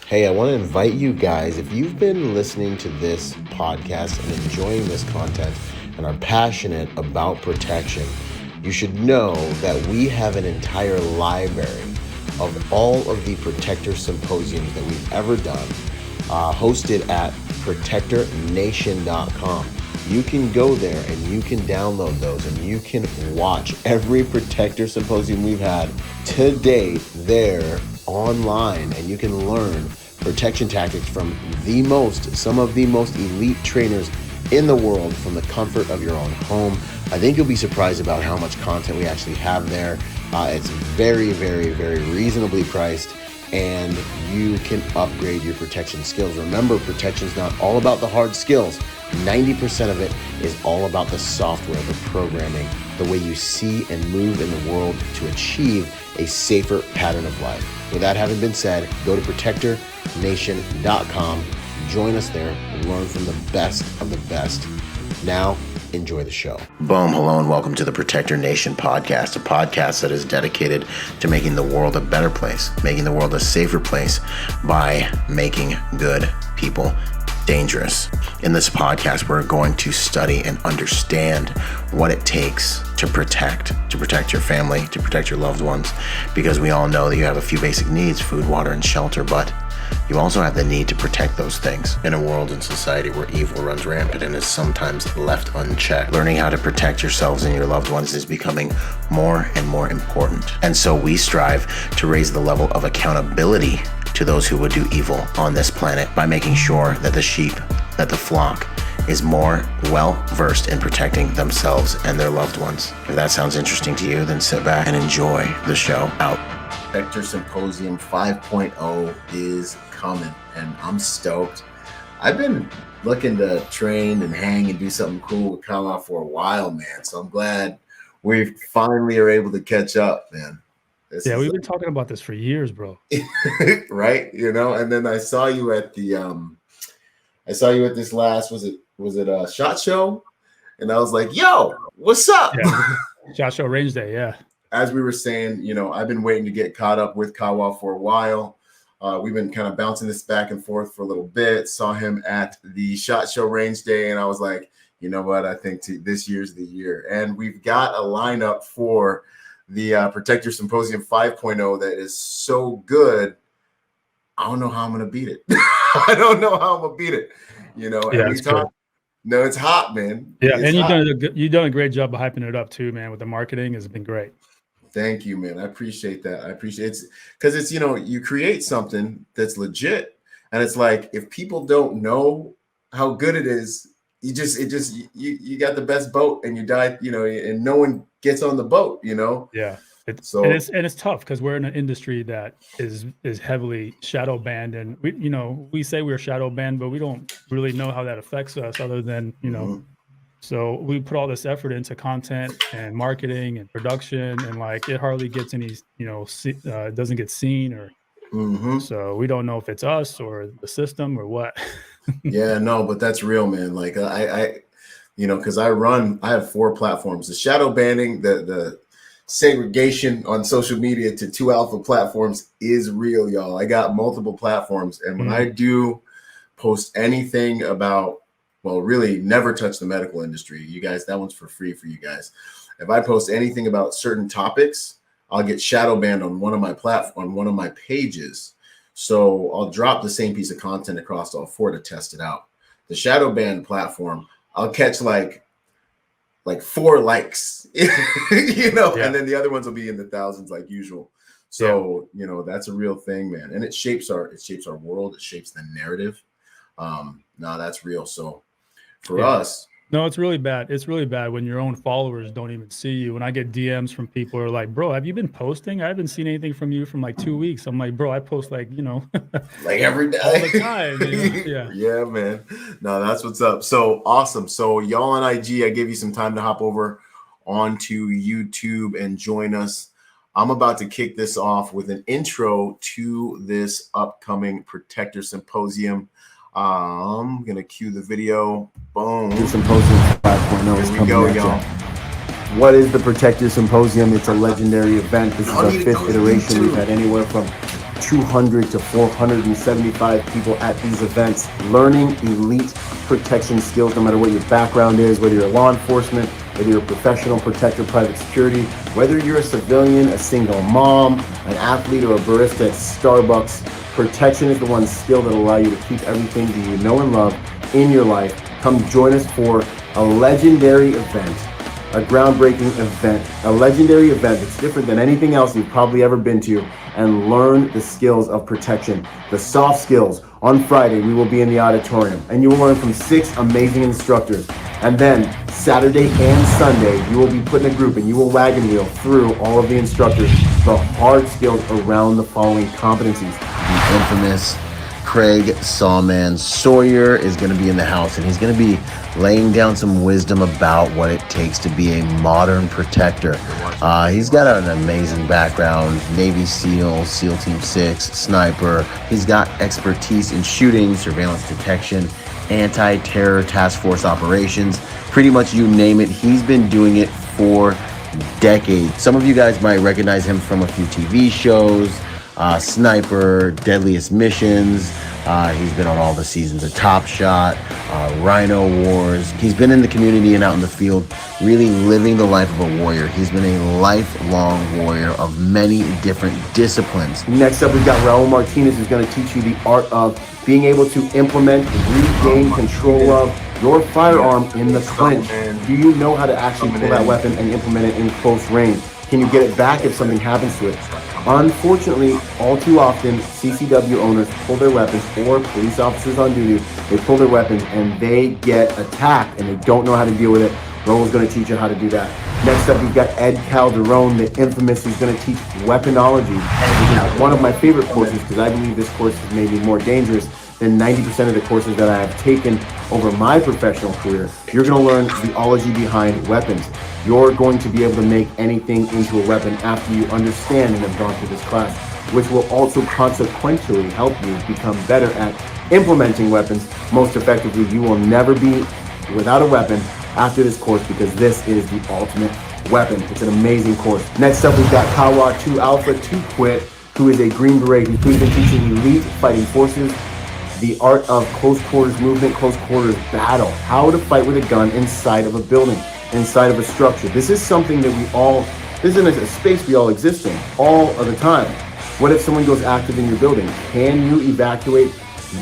Hey, I want to invite you guys, if you've been listening to this podcast and enjoying this content and are passionate about protection, you should know that we have an entire library of all of the Protector Symposiums that we've ever done, hosted at protectornation.com. You can go there and you can download those and you can watch every Protector Symposium we've had to date there online, and you can learn protection tactics from some of the most elite trainers in the world from the comfort of your own home. I think you'll be surprised about how much content we actually have there. It's very, very, very reasonably priced, and you can upgrade your protection skills. Remember, protection is not all about the hard skills. 90% of it is all about the software, the programming, the way you see and move in the world to achieve a safer pattern of life. With that having been said, go to protectornation.com, join us there, and learn from the best of the best. Now, enjoy the show. Boom, hello, and welcome to the Protector Nation podcast, a podcast that is dedicated to making the world a better place, making the world a safer place by making good people dangerous. In this podcast, we're going to study and understand what it takes to protect your family, to protect your loved ones, because we all know that you have a few basic needs: food, water, and shelter, but you also have the need to protect those things in a world and society where evil runs rampant and is sometimes left unchecked. Learning how to protect yourselves and your loved ones is becoming more and more important. And so we strive to raise the level of accountability to those who would do evil on this planet by making sure that the sheep, that the flock, is more well-versed in protecting themselves and their loved ones. If that sounds interesting to you, then sit back and enjoy the show. Out. Protector Symposium 5.0 is coming, and I'm stoked. I've been looking to train and hang and do something cool with Kawa for a while, man. So I'm glad we finally are able to catch up, man. We've been talking about this for years, bro. Right? You know, and then I saw you at this last, was it a SHOT Show? And I was like, yo, what's up? Yeah, SHOT Show Range Day, yeah. As we were saying, you know, I've been waiting to get caught up with Kawa for a while. We've been kind of bouncing this back and forth for a little bit. Saw him at the SHOT Show Range Day, and I was like, you know what? I think this year's the year. And we've got a lineup for the Protector Symposium 5.0 that is so good. I don't know how I'm going to beat it. I don't know how I'm going to beat it. You know, yeah, no, it's hot, man. Yeah, and you've done a great job of hyping it up too, man. With the marketing, it's been great. Thank you, man. I appreciate that. I appreciate it because it's, you know, you create something that's legit, and it's like if people don't know how good it is, you got the best boat and you die, you know, and no one gets on the boat, you know. Yeah. It's tough because we're in an industry that is heavily shadow banned, and we say we're shadow banned, but we don't really know how that affects us other than, you know, so we put all this effort into content and marketing and production, and like it hardly gets any, you know, it doesn't get seen, or so we don't know if it's us or the system or what. Yeah, no, but that's real, man. Like I you know, because I have 4 platforms. The shadow banning, the segregation on social media to 2 alpha platforms is real, y'all. I got multiple platforms, and when I do post anything about, well, really never touch the medical industry, you guys, that one's for free for you guys. If I post anything about certain topics, I'll get shadow banned on one of my pages. So I'll drop the same piece of content across all 4 to test it out. The shadow ban platform, I'll catch like 4 likes, you know, and then the other ones will be in the thousands like usual. So, you know, that's a real thing, man. And it shapes our world. It shapes the narrative. That's real. So for us, no, it's really bad. It's really bad when your own followers don't even see you. When I get DMs from people who are like, bro, have you been posting? I haven't seen anything from you from like 2 weeks. I'm like, bro, I post like, you know, like every day, all the time. Yeah. Yeah, man. No, that's what's up. So awesome. So y'all on IG, I gave you some time to hop over onto YouTube and join us. I'm about to kick this off with an intro to this upcoming Protector Symposium. I'm gonna cue the video. Boom. The Symposium 5.0 is coming at y'all. What is the Protector Symposium? It's a legendary event. This is our 5th iteration. We've had anywhere from 200 to 475 people at these events, learning elite protection skills, no matter what your background is, whether you're law enforcement, whether you're a professional protector, private security, whether you're a civilian, a single mom, an athlete, or a barista at Starbucks. Protection is the one skill that will allow you to keep everything that you know and love in your life. Come join us for a legendary event, a groundbreaking event, a legendary event that's different than anything else you've probably ever been to, and learn the skills of protection, the soft skills. On Friday, we will be in the auditorium, and you will learn from 6 amazing instructors. And then Saturday and Sunday, you will be put in a group and you will wagon wheel through all of the instructors, the hard skills around the following competencies. The infamous Craig Sawman Sawyer is going to be in the house, and he's going to be laying down some wisdom about what it takes to be a modern protector. He's got an amazing background, Navy SEAL, SEAL Team 6, sniper. He's got expertise in shooting, surveillance detection, anti-terror task force operations, pretty much you name it. He's been doing it for decades. Some of you guys might recognize him from a few TV shows, Sniper, Deadliest Missions. He's been on all the seasons of Top Shot, Rhino Wars. He's been in the community and out in the field, really living the life of a warrior. He's been a lifelong warrior of many different disciplines. Next up, we've got Raul Martinez, who's going to teach you the art of being able to implement, regain control of your firearm in the clinch. Do you know how to actually pull that weapon and implement it in close range? Can you get it back if something happens to it? Unfortunately, all too often, CCW owners pull their weapons, or police officers on duty, they pull their weapons and they get attacked and they don't know how to deal with it. Raul's going to teach you how to do that. Next up, we've got Ed Calderon, the infamous, who's going to teach Weaponology, which is one of my favorite courses because I believe this course is maybe more dangerous than 90% of the courses that I have taken over my professional career. You're going to learn the ology behind weapons. You're going to be able to make anything into a weapon after you understand and have gone through this class, which will also consequentially help you become better at implementing weapons most effectively. You will never be without a weapon after this course because this is the ultimate weapon. It's an amazing course. Next up, we've got Kawa 2 Alpha 2 Quit, who is a Green Beret who's been teaching elite fighting forces the art of close quarters movement, close quarters battle, how to fight with a gun inside of a building, inside of a structure. This is something that this is a space we all exist in all of the time. What if someone goes active in your building? Can you evacuate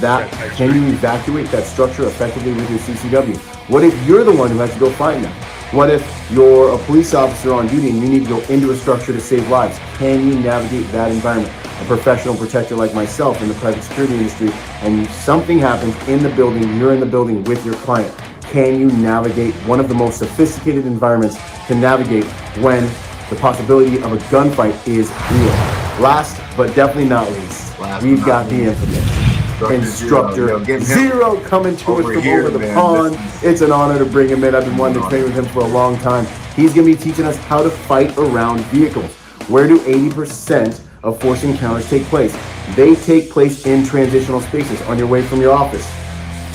that? Can you evacuate that structure effectively with your CCW? What if you're the one who has to go find them? What if you're a police officer on duty and you need to go into a structure to save lives? Can you navigate that environment? A professional protector like myself in the private security industry, and something happens in the building, you're in the building with your client. Can you navigate one of the most sophisticated environments to navigate when the possibility of a gunfight is real? Last, but definitely not least, we've got the infamous Instructor Zero coming to us from over the pond. It's an honor to bring him in. I've been wanting to train with him for a long time. He's going to be teaching us how to fight around vehicles. Where do 80% of force encounters take place? They take place in transitional spaces, on your way from your office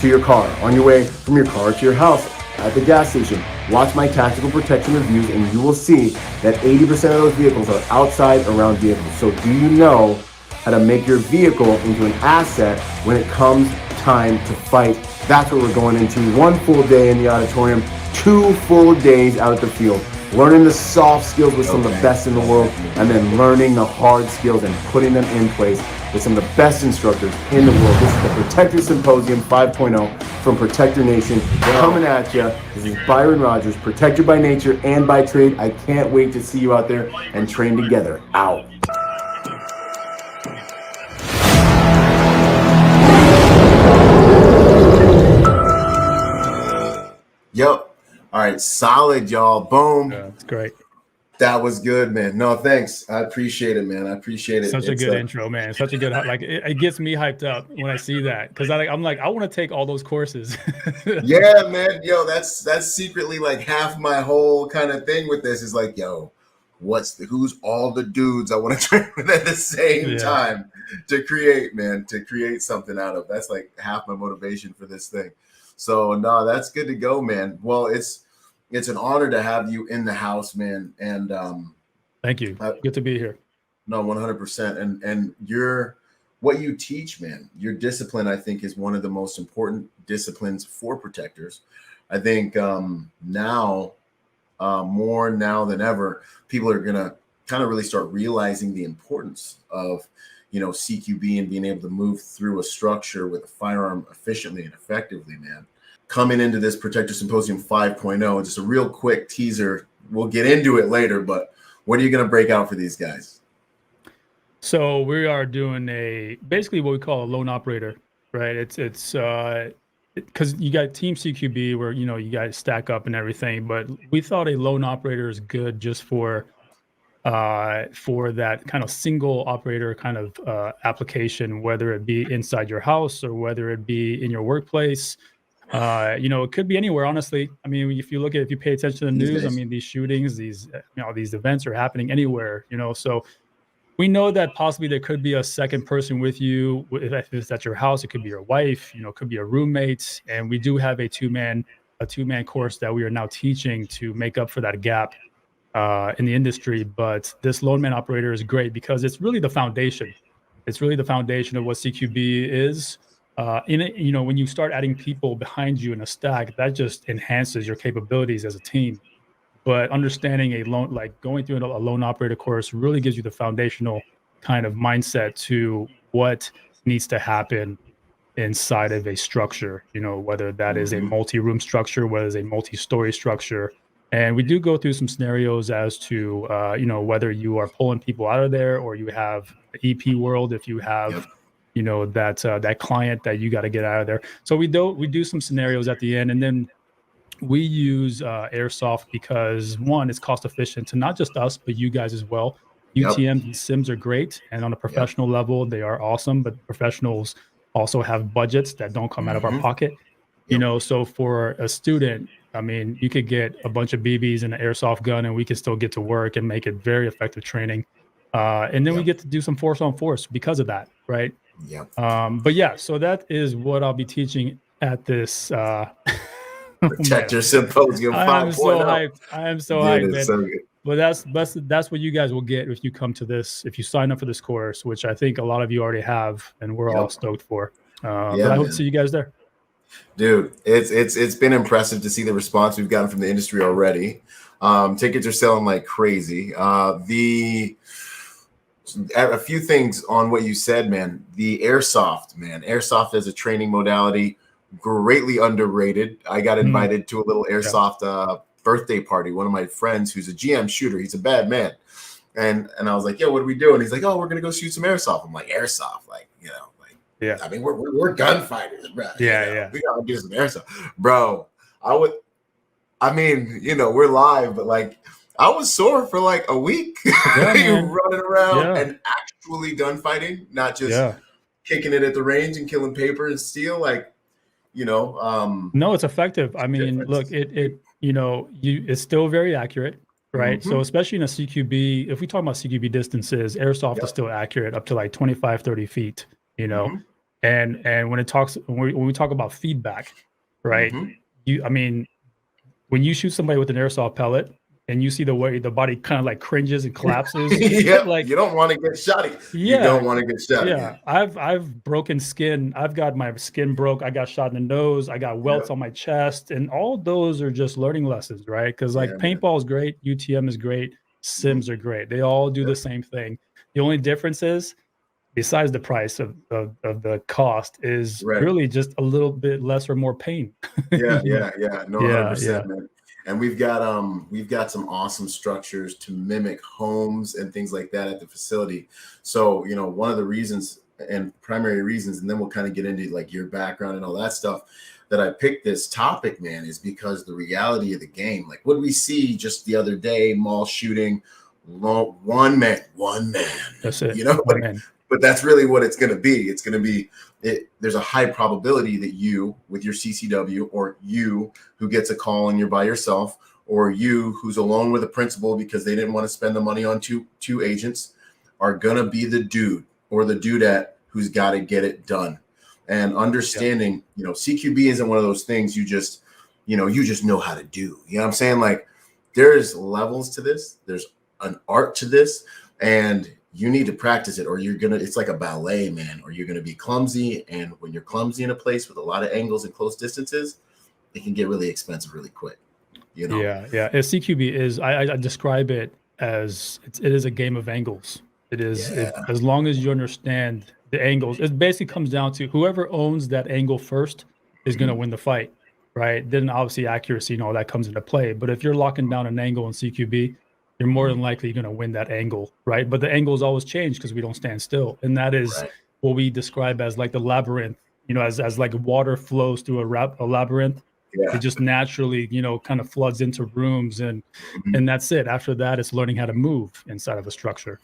to your car, on your way from your car to your house, at the gas station. Watch my tactical protection reviews and you will see that 80% of those vehicles are outside around vehicles. So do you know how to make your vehicle into an asset when it comes time to fight? That's what we're going into. 1 full day in the auditorium, 2 full days out at the field. Learning the soft skills with some of the best in the world, and then learning the hard skills and putting them in place with some of the best instructors in the world. This is the Protector Symposium 5.0 from Protector Nation coming at you. This is Byron Rodgers, protector by nature and by trade. I can't wait to see you out there and train together. Out. Yep. All right, solid, y'all. Boom. Yeah, it's great. That was good, man. No, thanks. I appreciate it, man. I appreciate it. Such a good intro, man. Such a good, it gets me hyped up when I see that, because I'm like, I want to take all those courses. Yeah, man. Yo, that's secretly like half my whole kind of thing with this is like, yo, who's all the dudes I want to train with at the same time to create something out of. That's like half my motivation for this thing. So no, that's good to go, man. Well, it's an honor to have you in the house, man. And thank you. Good to be here. No, 100%. And what you teach, man, your discipline, I think, is one of the most important disciplines for protectors. I think now, more now than ever, people are going to kind of really start realizing the importance of, CQB and being able to move through a structure with a firearm efficiently and effectively, man. Coming into this Protector Symposium 5.0, just a real quick teaser. We'll get into it later, but what are you going to break out for these guys? So we are doing basically what we call a lone operator, right? It's because you got Team CQB where, you guys stack up and everything, but we thought a lone operator is good just for that kind of single operator kind of application, whether it be inside your house or whether it be in your workplace. It could be anywhere, honestly. I mean, if you pay attention to the news, I mean, these shootings, these events are happening anywhere, so we know that possibly there could be a second person with you. If it's at your house, it could be your wife, it could be a roommate. And we do have a two-man course that we are now teaching to make up for that gap in the industry. But this lone man operator is great because it's really the foundation. It's really the foundation of what CQB is. When you start adding people behind you in a stack, that just enhances your capabilities as a team. But understanding going through a lone operator course really gives you the foundational kind of mindset to what needs to happen inside of a structure, whether that is a multi-room structure, whether it's a multi-story structure. And we do go through some scenarios as to, whether you are pulling people out of there or you have EP world, if you have, that client that you got to get out of there. So we do some scenarios at the end, and then we use airsoft because, one, it's cost efficient to not just us, but you guys as well. UTM and sims are great. And on a professional level, they are awesome. But professionals also have budgets that don't come out of our pocket. So for a student, I mean, you could get a bunch of BBs and an airsoft gun and we can still get to work and make it very effective training. And then we get to do some force on force because of that, right? But yeah, so that is what I'll be teaching at this Protector Symposium 5.0. I am so hyped. I am so hyped, man. So good. But that's what you guys will get if you come to this, if you sign up for this course, which I think a lot of you already have, and we're all stoked for. But I hope to see you guys there. Dude, it's been impressive to see the response we've gotten from the industry already. Tickets are selling like crazy. A few things on what you said, man. The airsoft as a training modality, greatly underrated. I got invited to a little airsoft birthday party. One of my friends who's a GM shooter, he's a bad man. And I was like, yo, what are we doing? He's like, oh, we're going to go shoot some airsoft. I'm like, airsoft? I mean, we're gunfighters, bro. We got to do some airsoft. Bro, we're live, but I was sore for like a week. Running around and actually gunfighting, not just kicking it at the range and killing paper and steel. No, it's effective. I mean, look, it's still very accurate, right? So especially in a CQB, if we talk about CQB distances, airsoft is still accurate up to like 25, 30 feet, and when we talk about feedback, right? When you shoot somebody with an airsoft pellet and you see the way the body kind of like cringes and collapses, you don't want to get shot. You don't want to get shot. I've broken skin. I've got my skin broke. I got shot in the nose. I got welts on my chest, and all those are just learning lessons, right? Because paintball is great, UTM is great, sims are great. They all do the same thing. The only difference is, besides the price of the cost, is really just a little bit less or more pain. No, 100%, man. And we've got some awesome structures to mimic homes and things like that at the facility. So, one of the reasons and primary reasons, and then we'll kind of get into like your background and all that stuff, that I picked this topic, man, is because the reality of the game, like what we see just the other day, mall shooting, one man. That's it. But that's really what it's going to be. It's going to be, there's a high probability that you, with your CCW, or you who gets a call and you're by yourself, or you who's alone with a principal because they didn't want to spend the money on two agents, are going to be the dude or the dudette who's got to get it done. And understanding, CQB isn't one of those things you just know how to do. You know what I'm saying? Like, there's levels to this. There's an art to this. And you need to practice it, or it's like a ballet, man, or you're going to be clumsy. And when you're clumsy in a place with a lot of angles and close distances, it can get really expensive really quick, you know? Yeah. CQB is, I describe it as, it is a game of angles. It is, as long as you understand the angles, it basically comes down to whoever owns that angle first is going to win the fight, right? Then obviously accuracy and all that comes into play. But if you're locking down an angle in CQB, you're more than likely going to win that angle, right? But the angles always change because we don't stand still. And that is what we describe as like the labyrinth, as like water flows through a labyrinth. It just naturally, kind of floods into rooms, and that's it. After that, it's learning how to move inside of a structure.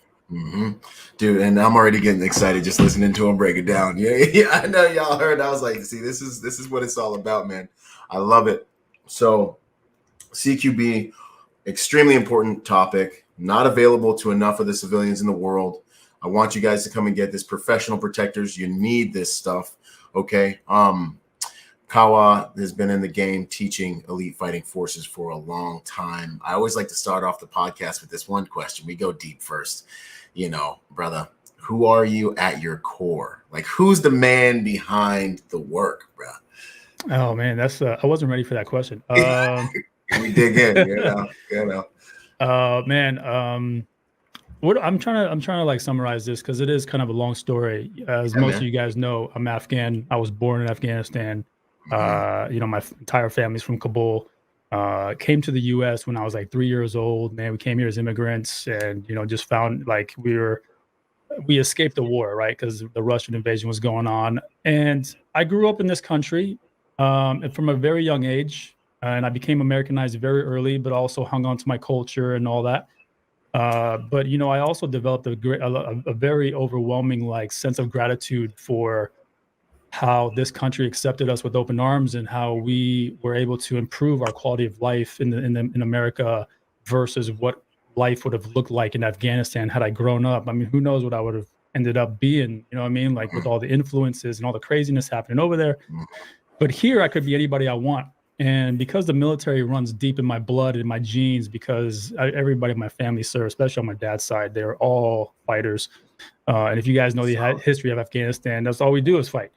Dude, and I'm already getting excited just listening to him break it down. Yeah, I know y'all heard. I was like, see, this is what it's all about, man. I love it. So CQB, extremely important topic, not available to enough of the civilians in the world. I want you guys to come and get this. Professional protectors, you need this stuff. Okay. Kawa has been in the game teaching elite fighting forces for a long time. I always like to start off the podcast with this one question. We go deep first. Brother, who are you at your core? Like, who's the man behind the work, bro? Oh man, that's I wasn't ready for that question. We dig in, man. What I'm trying to like summarize this, because it is kind of a long story. As most of you guys know, I'm Afghan. I was born in Afghanistan. My entire family's from Kabul. Came to the U.S. when I was like 3 years old. Man, we came here as immigrants, and just found like we escaped the war, right? Because the Russian invasion was going on, and I grew up in this country and from a very young age, and I became Americanized very early, but also hung on to my culture and all that. But I also developed a very overwhelming like sense of gratitude for how this country accepted us with open arms, and how we were able to improve our quality of life in America versus what life would have looked like in Afghanistan had I grown up. I mean, who knows what I would have ended up being, like with all the influences and all the craziness happening over there. But here I could be anybody I want. And because the military runs deep in my blood and my genes, because everybody in my family served, especially on my dad's side, they're all fighters. And if you guys know the history of Afghanistan, that's all we do is fight.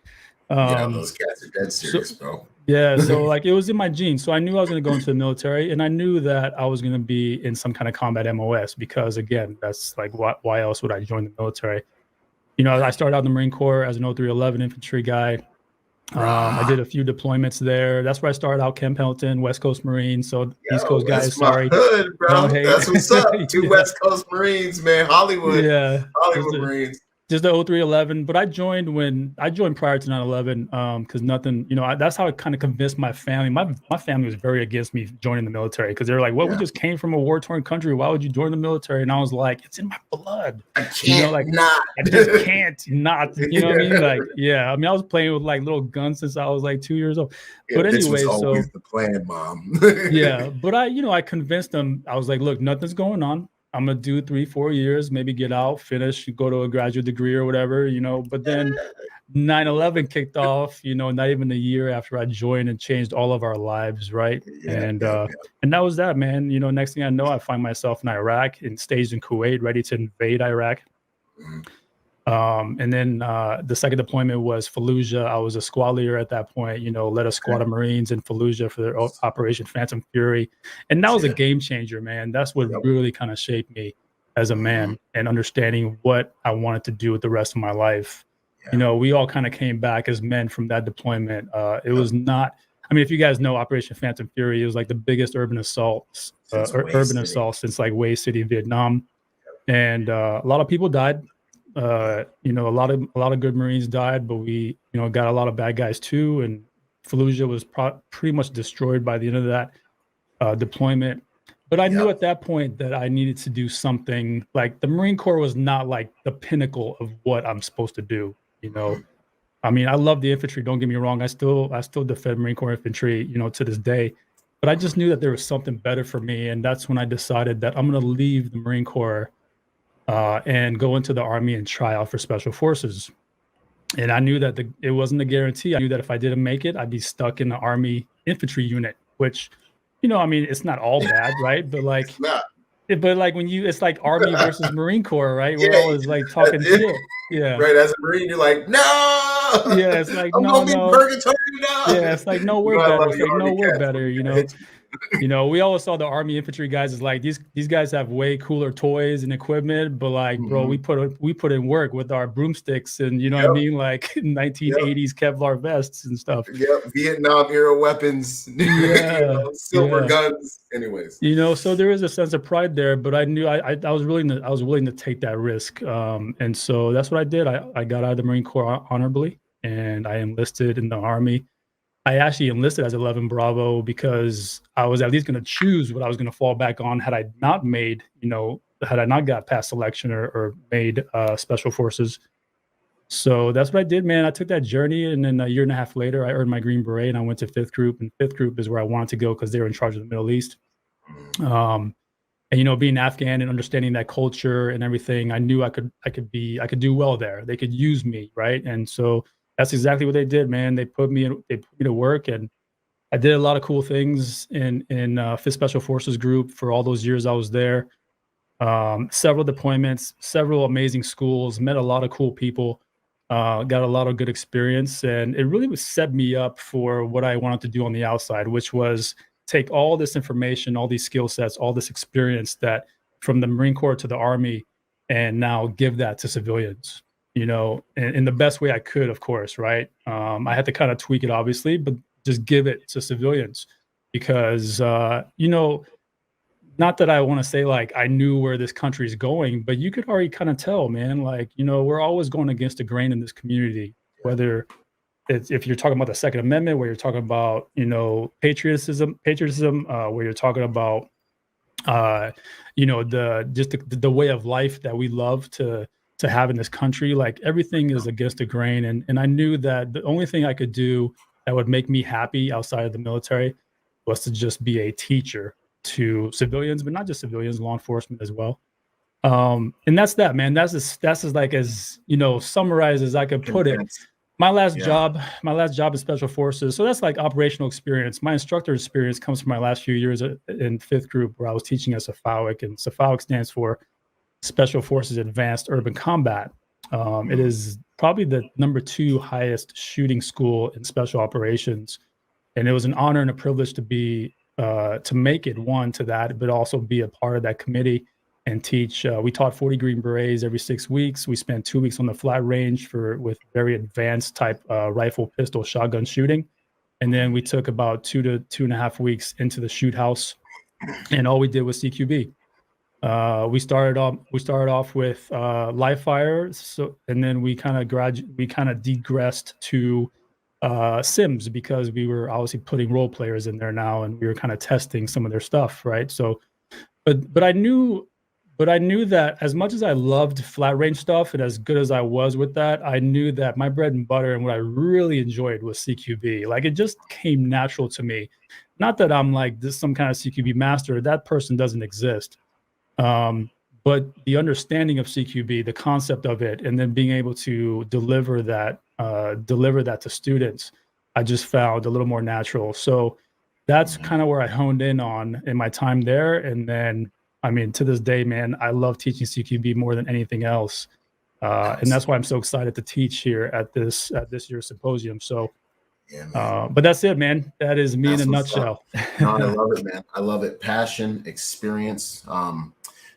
Those cats are dead serious, bro. Yeah, so like it was in my genes. So I knew I was going to go into the military, and I knew that I was going to be in some kind of combat MOS, because again, that's like why else would I join the military? I started out in the Marine Corps as an 0311 infantry guy. I did a few deployments there. That's where I started out, Camp Pendleton, West Coast Marines. So East Coast guys, that's my hood, bro. That's what's up. Two West Coast Marines, man. Hollywood Marines. Just the 0311, but I joined prior to 9/11 because nothing, that's how I kind of convinced my family. My family was very against me joining the military, because they're like, "Well, we just came from a war-torn country. Why would you join the military?" And I was like, "It's in my blood. I can't not. I just can't not." You know what I mean? Like, yeah. I mean, I was playing with like little guns since I was like 2 years old. But anyway, this was always the plan, Mom. Yeah, but I convinced them. I was like, "Look, nothing's going on. I'm going to do 3-4 years, maybe get out, finish, go to a graduate degree or whatever, but then 9/11 kicked off, not even a year after I joined, and changed all of our lives. Right. And that was that, man. Next thing I know, I find myself in Iraq and staged in Kuwait, ready to invade Iraq. And then the second deployment was Fallujah. I was a squad leader at that point, led a squad of Marines in Fallujah for their Operation Phantom Fury. And that was a game changer, man. That's what really kind of shaped me as a man, and understanding what I wanted to do with the rest of my life. We all kind of came back as men from that deployment. It was not, if you guys know Operation Phantom Fury, it was like the biggest urban assault since like Way City, Vietnam. And a lot of people died. A lot of good Marines died, but we, got a lot of bad guys too. And Fallujah was pretty much destroyed by the end of that deployment. But I knew at that point that I needed to do something. Like, the Marine Corps was not like the pinnacle of what I'm supposed to do. I love the infantry. Don't get me wrong. I still defend Marine Corps infantry, to this day. But I just knew that there was something better for me, and that's when I decided that I'm going to leave the Marine Corps and go into the Army and try out for Special Forces. And I knew that it wasn't a guarantee. I knew that if I didn't make it, I'd be stuck in the Army infantry unit, which, it's not all bad, right? But like, But like when it's like Army versus Marine Corps, right? We're Yeah, always like talking shit. Yeah. Right. As a Marine, you're like, no. Yeah, it's like I'm no, gonna be no. purgatory now. Yeah, it's like no, You we're know, I better. love It's the like no, Army we're cats. better. Hit We always saw the Army infantry guys as like these guys have way cooler toys and equipment, but like, bro, we put in work with our broomsticks and you know what I mean, like 1980s Kevlar vests and stuff. Yep, Vietnam era weapons. Yeah, silver guns. Anyways, so there is a sense of pride there, but I knew I was willing to take that risk, and so that's what I did. I got out of the Marine Corps honorably, and I enlisted in the Army. I actually enlisted as 11 Bravo because I was at least going to choose what I was going to fall back on had I not got past selection or made special forces. So that's what I did, man. I took that journey, and then a year and a half later, I earned my Green Beret, and I went to 5th Group. And 5th Group is where I wanted to go because they were in charge of the Middle East. And being Afghan and understanding that culture and everything, I knew I could do well there. They could use me, right? And so that's exactly what they did, man. They put me to work, and I did a lot of cool things in 5th Special Forces Group for all those years I was there. Several deployments, several amazing schools, met a lot of cool people, got a lot of good experience, and it really set me up for what I wanted to do on the outside, which was take all this information, all these skill sets, all this experience that from the Marine Corps to the Army, and now give that to civilians, in the best way I could, of course, right? I had to kind of tweak it, obviously, but just give it to civilians because, not that I want to say like I knew where this country is going, but you could already kind of tell, man, like, we're always going against the grain in this community, whether if you're talking about the Second Amendment, where you're talking about, patriotism, where you're talking about, the way of life that we love to have in this country, like everything is against the grain. And I knew that the only thing I could do that would make me happy outside of the military was to just be a teacher to civilians, but not just civilians, law enforcement as well. And that's that, man. That's as like as summarized as I could put it. My last job in Special Forces. So that's like operational experience. My instructor experience comes from my last few years in 5th Group, where I was teaching at SFAUC, and SFAUC stands for Special Forces Advanced Urban Combat. It is probably the #2 highest shooting school in special operations, and it was an honor and a privilege to be to make it to that, but also be a part of that committee and teach. We taught 40 Green Berets every 6 weeks. We spent 2 weeks on the flat range with very advanced type rifle, pistol, shotgun shooting. And then we took about 2 to 2.5 weeks into the shoot house, and all we did was CQB. We started off with live fire, and then we kind of digressed to sims, because we were obviously putting role players in there now, and we were kind of testing some of their stuff, right? So, but I knew that as much as I loved flat range stuff, and as good as I was with that, I knew that my bread and butter and what I really enjoyed was CQB. Like, it just came natural to me. Not that I'm like some kind of CQB master. That person doesn't exist. But the understanding of CQB, the concept of it, and then being able to deliver that to students, I just found a little more natural. So that's kind of where I honed in on in my time there. And then, I mean, to this day, man, I love teaching CQB more than anything else. And that's why I'm so excited to teach here at this year's symposium. So, but that's it, man. That is me in a nutshell. No, I love it, man. I love it. Passion, experience.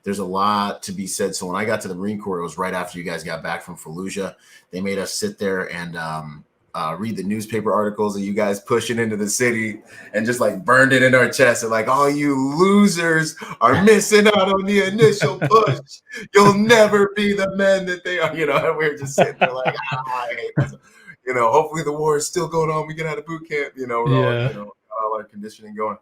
There's a lot to be said. So when I got to the Marine Corps, it was right after you guys got back from Fallujah. They made us sit there and read the newspaper articles of you guys pushing into the city, and just like burned it in our chest. And like, all you losers are missing out on the initial push. You'll never be the men that they are. And we were just sitting there like, I hate myself. Hopefully the war is still going on. We get out of boot camp. We're all our conditioning going.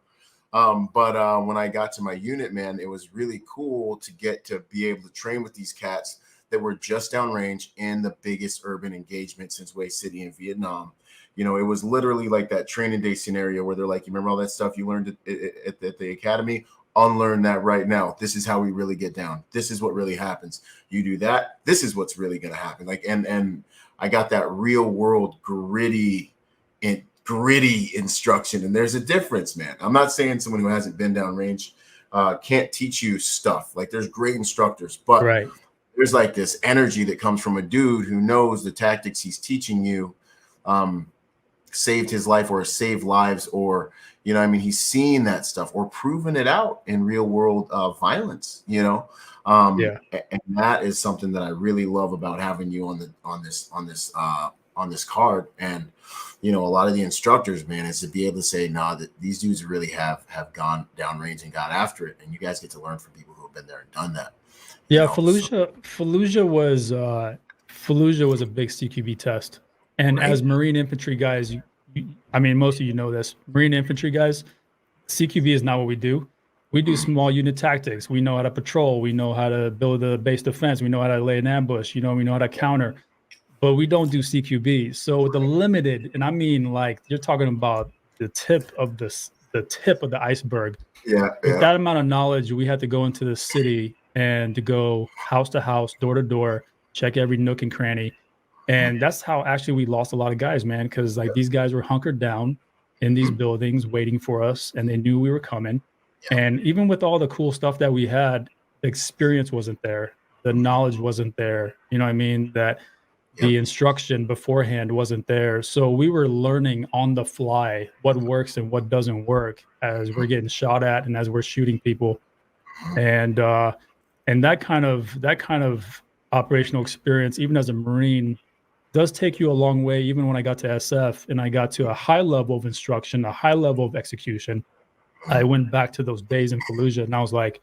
But when I got to my unit, man, it was really cool to get to be able to train with these cats that were just downrange in the biggest urban engagement since Way City in Vietnam. It was literally like that training day scenario where they're like, you remember all that stuff you learned at the academy? Unlearn that right now. This is how we really get down. This is what really happens. You do that, this is what's really going to happen. Like, and I got that real world gritty instruction. And there's a difference, man. I'm not saying someone who hasn't been downrange can't teach you stuff. Like there's great instructors, but right. There's like this energy that comes from a dude who knows the tactics he's teaching you saved his life or saved lives, or, you know, I mean, he's seen that stuff or proven it out in real world violence, you know? And that is something that I really love about having you on this card. And, you know, a lot of the instructors, man, is to be able to say, nah, that these dudes really have gone downrange and got after it. And you guys get to learn from people who have been there and done that. Yeah, Fallujah was a big CQB test, and as Marine infantry guys, I mean, most of you know this. Marine infantry guys, CQB is not what we do. We do small unit tactics. We know how to patrol. We know how to build a base defense. We know how to lay an ambush. You know, we know how to counter, but we don't do CQB. So the limited, and I mean, like you're talking about the tip of the iceberg. With that amount of knowledge, we had to go into the city and to go house to house, door to door, check every nook and cranny. And that's how actually we lost a lot of guys, man, because like these guys were hunkered down in these buildings waiting for us, and they knew we were coming. And even with all the cool stuff that we had, the experience wasn't there. The knowledge wasn't there. You know what I mean? That the instruction beforehand wasn't there. So we were learning on the fly what works and what doesn't work as we're getting shot at and as we're shooting people. And that kind of operational experience, even as a Marine, does take you a long way. Even when I got to SF and I got to a high level of instruction, a high level of execution, I went back to those days in Fallujah and I was like,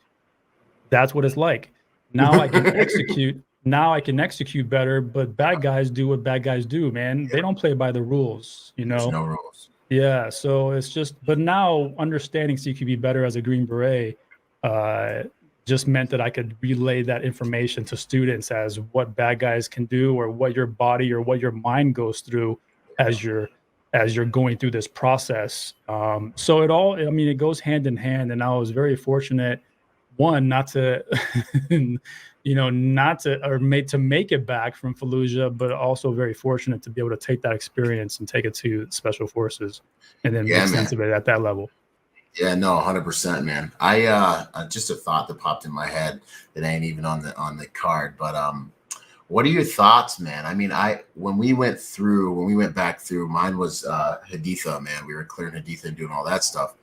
that's what it's like. Now I can execute. Now I can execute better, but bad guys do what bad guys do, man. They don't play by the rules, you know? There's no rules. Yeah, so it's just, but now understanding CQB better as a Green Beret just meant that I could relay that information to students as what bad guys can do or what your body or what your mind goes through as you're going through this process. So it all, I mean, it goes hand in hand. And I was very fortunate, one, not to, you know, to make it back from Fallujah, but also very fortunate to be able to take that experience and take it to Special Forces and then make sense of it at that level. Yeah, no, 100%, man. I just a thought that popped in my head that ain't even on the card, but what are your thoughts, man? I mean, when we went back through, mine was Haditha, man. We were clearing Haditha and doing all that stuff.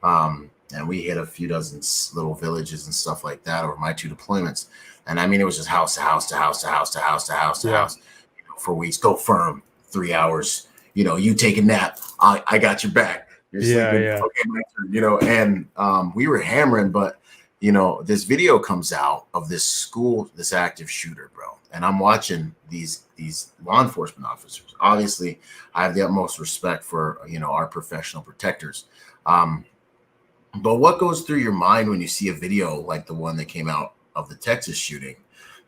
And we hit a few dozen little villages and stuff like that over my 2 deployments. And I mean, it was just house to house to house to house to house to house to house, you know, for weeks. Go firm, 3 hours. You know, you take a nap. I got your back. You're sleeping. Okay, my turn, you know, and we were hammering, but you know, this video comes out of this school, this active shooter, bro. And I'm watching these law enforcement officers. Obviously, I have the utmost respect for, you know, our professional protectors. But what goes through your mind when you see a video like the one that came out of the Texas shooting,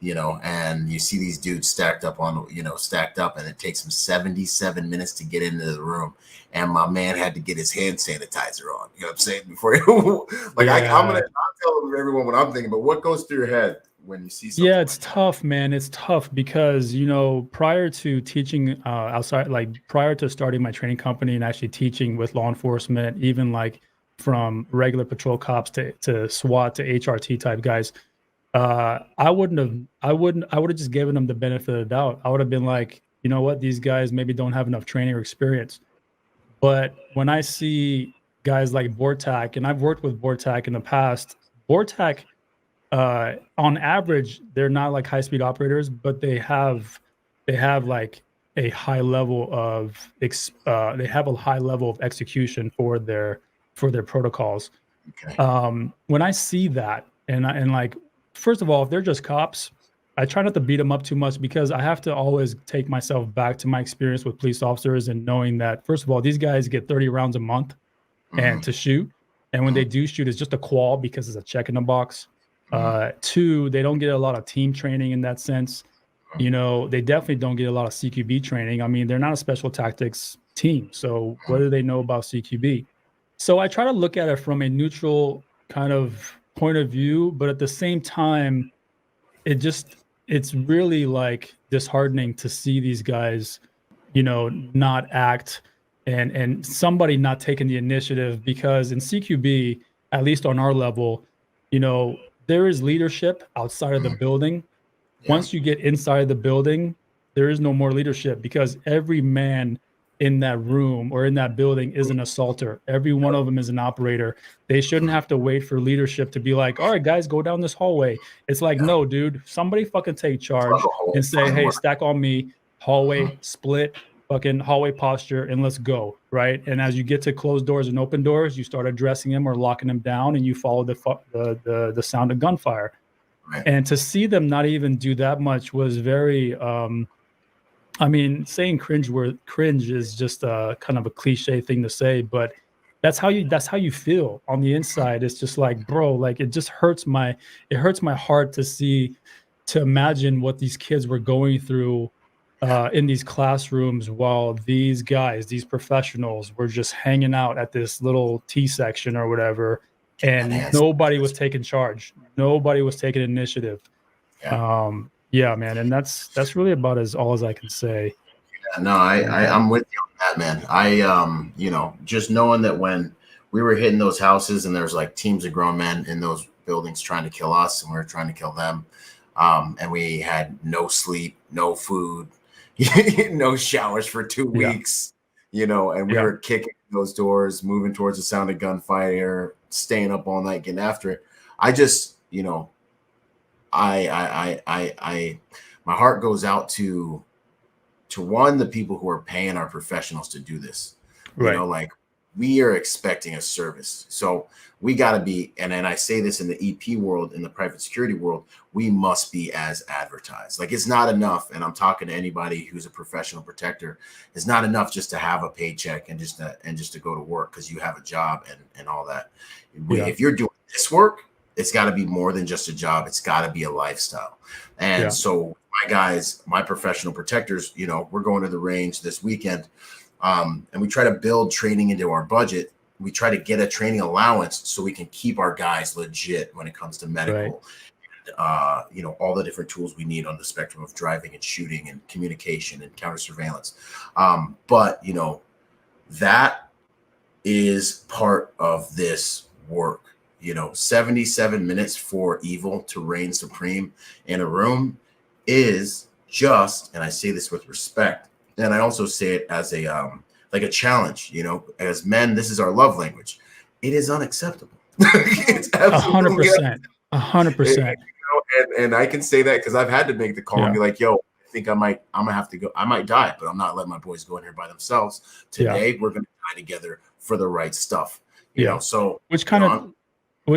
you know, and you see these dudes stacked up, and it takes them 77 minutes to get into the room. And my man had to get his hand sanitizer on, you know what I'm saying? Before I'm going to tell everyone what I'm thinking, but what goes through your head when you see something? Yeah, it's tough, man. It's tough because, you know, prior to teaching outside, like prior to starting my training company and actually teaching with law enforcement, even like from regular patrol cops to SWAT to HRT type guys, I would have just given them the benefit of the doubt. I would have been like, you know what, these guys maybe don't have enough training or experience. But when I see guys like Bortak, and I've worked with Bortak in the past, Bortak, on average, they're not like high-speed operators, but they have like a high level of execution for their protocols. Okay. When I see that, and like, first of all, if they're just cops, I try not to beat them up too much because I have to always take myself back to my experience with police officers and knowing that, first of all, these guys get 30 rounds a month and to shoot. And when they do shoot, it's just a qual because it's a check in the box. 2, they don't get a lot of team training in that sense. You know, they definitely don't get a lot of CQB training. I mean, they're not a special tactics team. So what do they know about CQB? So I try to look at it from a neutral kind of point of view, but at the same time, it's really like disheartening to see these guys, you know, not act and somebody not taking the initiative, because in CQB, at least on our level, there is leadership outside of the building. Yeah. Once you get inside the building, there is no more leadership, because every man in that room or in that building is an assaulter. Every one of them is an operator. They shouldn't have to wait for leadership to be like, all right, guys, go down this hallway. It's like, no, dude, somebody fucking take charge and say, hey, stack on me, hallway, split, fucking hallway posture, and let's go, right? And as you get to closed doors and open doors, you start addressing them or locking them down, and you follow the sound of gunfire. Right. And to see them not even do that much was very saying cringe is just a kind of a cliche thing to say, but that's how you feel on the inside. It's just like, bro, like it hurts my heart to imagine what these kids were going through in these classrooms while these guys, these professionals, were just hanging out at this little T section or whatever, and nobody was taking charge. Nobody was taking initiative. Yeah. Yeah, man, and that's really about all as I can say. Yeah, no, I'm with you on that, man. I just knowing that when we were hitting those houses and there's like teams of grown men in those buildings trying to kill us, and we were trying to kill them, and we had no sleep, no food, no showers for 2 weeks, and we were kicking those doors, moving towards the sound of gunfire, staying up all night, getting after it. I just, my heart goes out to one, the people who are paying our professionals to do this. Right. Like we are expecting a service. So we got to be, and then I say this in the EP world, in the private security world, we must be as advertised. Like it's not enough. And I'm talking to anybody who's a professional protector. It's not enough just to have a paycheck and just to go to work because you have a job and all that. If you're doing this work, it's got to be more than just a job. It's got to be a lifestyle. And so my guys, my professional protectors, we're going to the range this weekend, and we try to build training into our budget. We try to get a training allowance so we can keep our guys legit when it comes to medical, and, all the different tools we need on the spectrum of driving and shooting and communication and counter surveillance. But that is part of this work. 77 minutes for evil to reign supreme in a room is just, and I say this with respect, and I also say it as a like a challenge. As men, this is our love language. It is unacceptable. It's 100%. 100%. And I can say that because I've had to make the call and be like, yo, I think I'm gonna have to go. I might die, but I'm not letting my boys go in here by themselves. Today, we're gonna die together for the right stuff. So which kind of.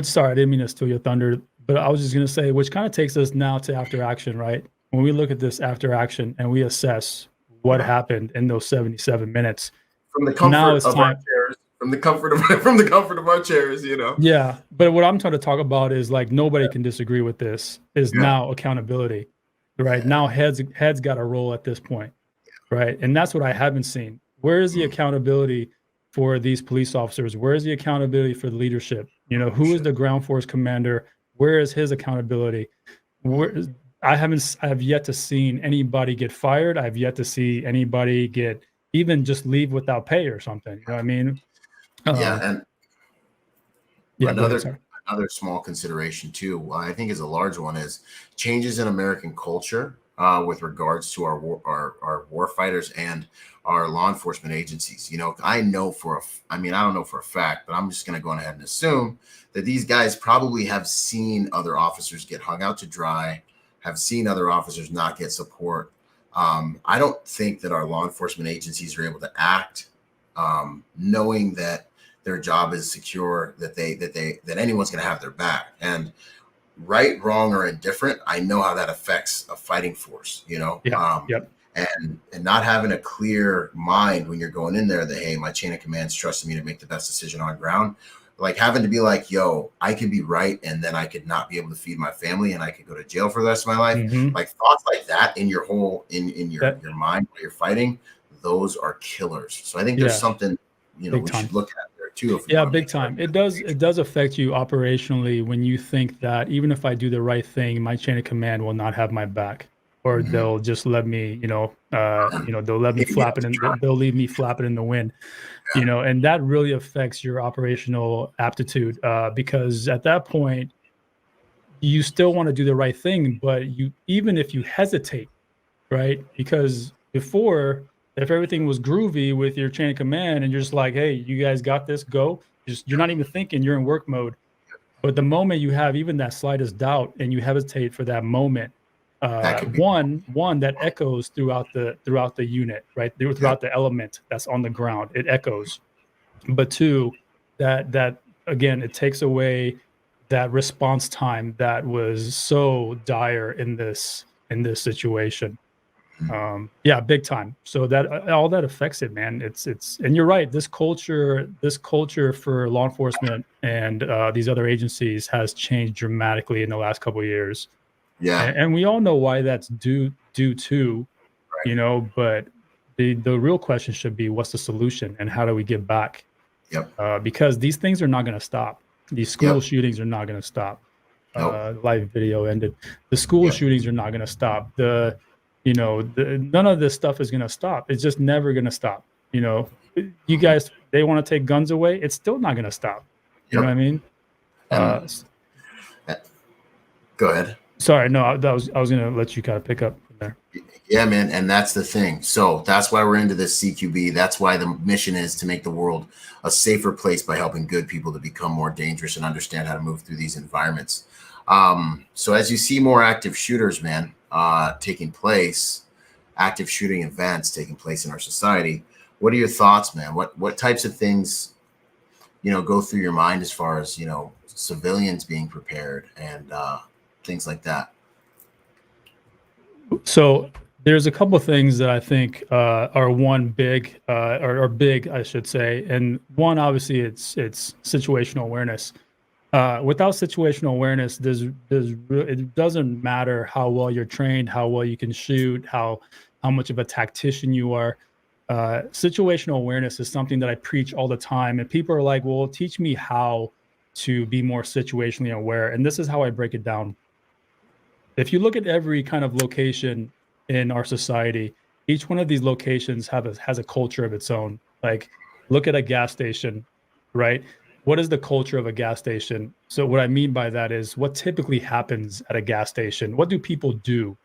Sorry, I didn't mean to steal your thunder, but I was just going to say, which kind of takes us now to after action, right? When we look at this after action and we assess what happened in those 77 minutes. From the comfort of our chairs, from the comfort of our chairs, Yeah, but what I'm trying to talk about is like nobody can disagree with this. Is now accountability, right? Now heads got to roll at this point, right? And that's what I haven't seen. Where is the accountability for these police officers? Where is the accountability for the leadership? Who is the ground force commander? Where is his accountability? I have yet to see anybody get fired. I've yet to see anybody even just leave without pay or something. You know what I mean? And another small consideration too, I think is a large one, is changes in American culture with regards to our war fighters and our law enforcement agencies. I don't know for a fact, but I'm just going to go ahead and assume that these guys probably have seen other officers get hung out to dry, have seen other officers not get support. I don't think that our law enforcement agencies are able to act knowing that their job is secure, that anyone's going to have their back. And right, wrong, or indifferent, I know how that affects a fighting force, and not having a clear mind when you're going in there that, hey, my chain of command's trusting me to make the best decision on ground. Like having to be like, yo, I could be right, and then I could not be able to feed my family, and I could go to jail for the rest of my life. Mm-hmm. Like thoughts like that in your your mind while you're fighting, those are killers. So I think there's something we should look at there too. Big time. It does affect you operationally when you think that even if I do the right thing, my chain of command will not have my back, or they'll just let me, they'll let me they'll leave me flapping in the wind, and that really affects your operational aptitude, because at that point, you still want to do the right thing, but even if you hesitate, right? Because before, if everything was groovy with your chain of command and you're just like, hey, you guys got this, go. You're not even thinking, you're in work mode. But the moment you have even that slightest doubt and you hesitate for that moment, one that echoes throughout the unit, right? Throughout the element that's on the ground, it echoes. But two, that again, it takes away that response time that was so dire in this situation. Yeah, big time. So that all that affects it, man. It's and you're right. This culture for law enforcement and these other agencies has changed dramatically in the last couple of years. Yeah. And we all know why that's due to, you know, but the real question should be, what's the solution and how do we get back? Yep. Because these things are not going to stop. These school shootings are not going to stop. Live video ended. The school shootings are not going to stop. None of this stuff is going to stop. It's just never going to stop. You know, you guys, they want to take guns away. It's still not going to stop. You know what I mean? Go ahead. Sorry, no, I was going to let you kind of pick up from there. Yeah, man. And that's the thing. So that's why we're into this CQB. That's why the mission is to make the world a safer place by helping good people to become more dangerous and understand how to move through these environments. So as you see more active shooters, man, taking place, active shooting events taking place in our society, what are your thoughts, man? What types of things, go through your mind as far as, civilians being prepared and things like that? So there's a couple of things that I think are big, I should say. And one, obviously, it's situational awareness. Without situational awareness, it doesn't matter how well you're trained, how well you can shoot, how much of a tactician you are. Situational awareness is something that I preach all the time. And people are like, well, teach me how to be more situationally aware. And this is how I break it down. If you look at every kind of location in our society, each one of these locations has a culture of its own. Like, look at a gas station, right? What is the culture of a gas station? So what I mean by that is what typically happens at a gas station. What do people do?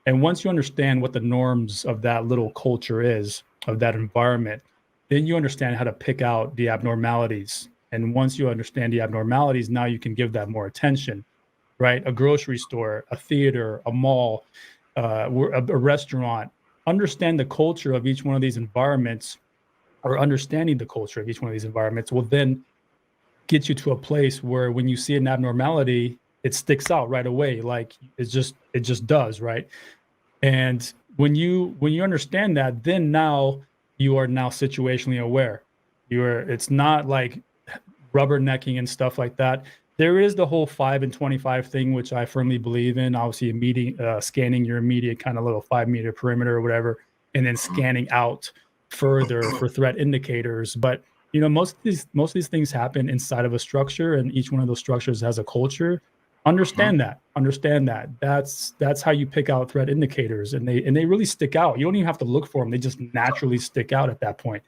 And once you understand what the norms of that little culture is, of that environment, then you understand how to pick out the abnormalities. And once you understand the abnormalities, now you can give that more attention. Right? A grocery store, a theater, a mall, a restaurant. Understand the culture of each one of these environments, or understanding the culture of each one of these environments will then get you to a place where when you see an abnormality, it sticks out right away. Like it just does, right? And when you understand that, then now you are now situationally aware. It's not like rubbernecking and stuff like that. There is the whole 5 and 25 thing, which I firmly believe in. Obviously, scanning your immediate kind of little 5-meter perimeter or whatever, and then scanning out further for threat indicators. But most of these things happen inside of a structure, and each one of those structures has a culture. Understand that. That's how you pick out threat indicators, and they really stick out. You don't even have to look for them; they just naturally stick out at that point.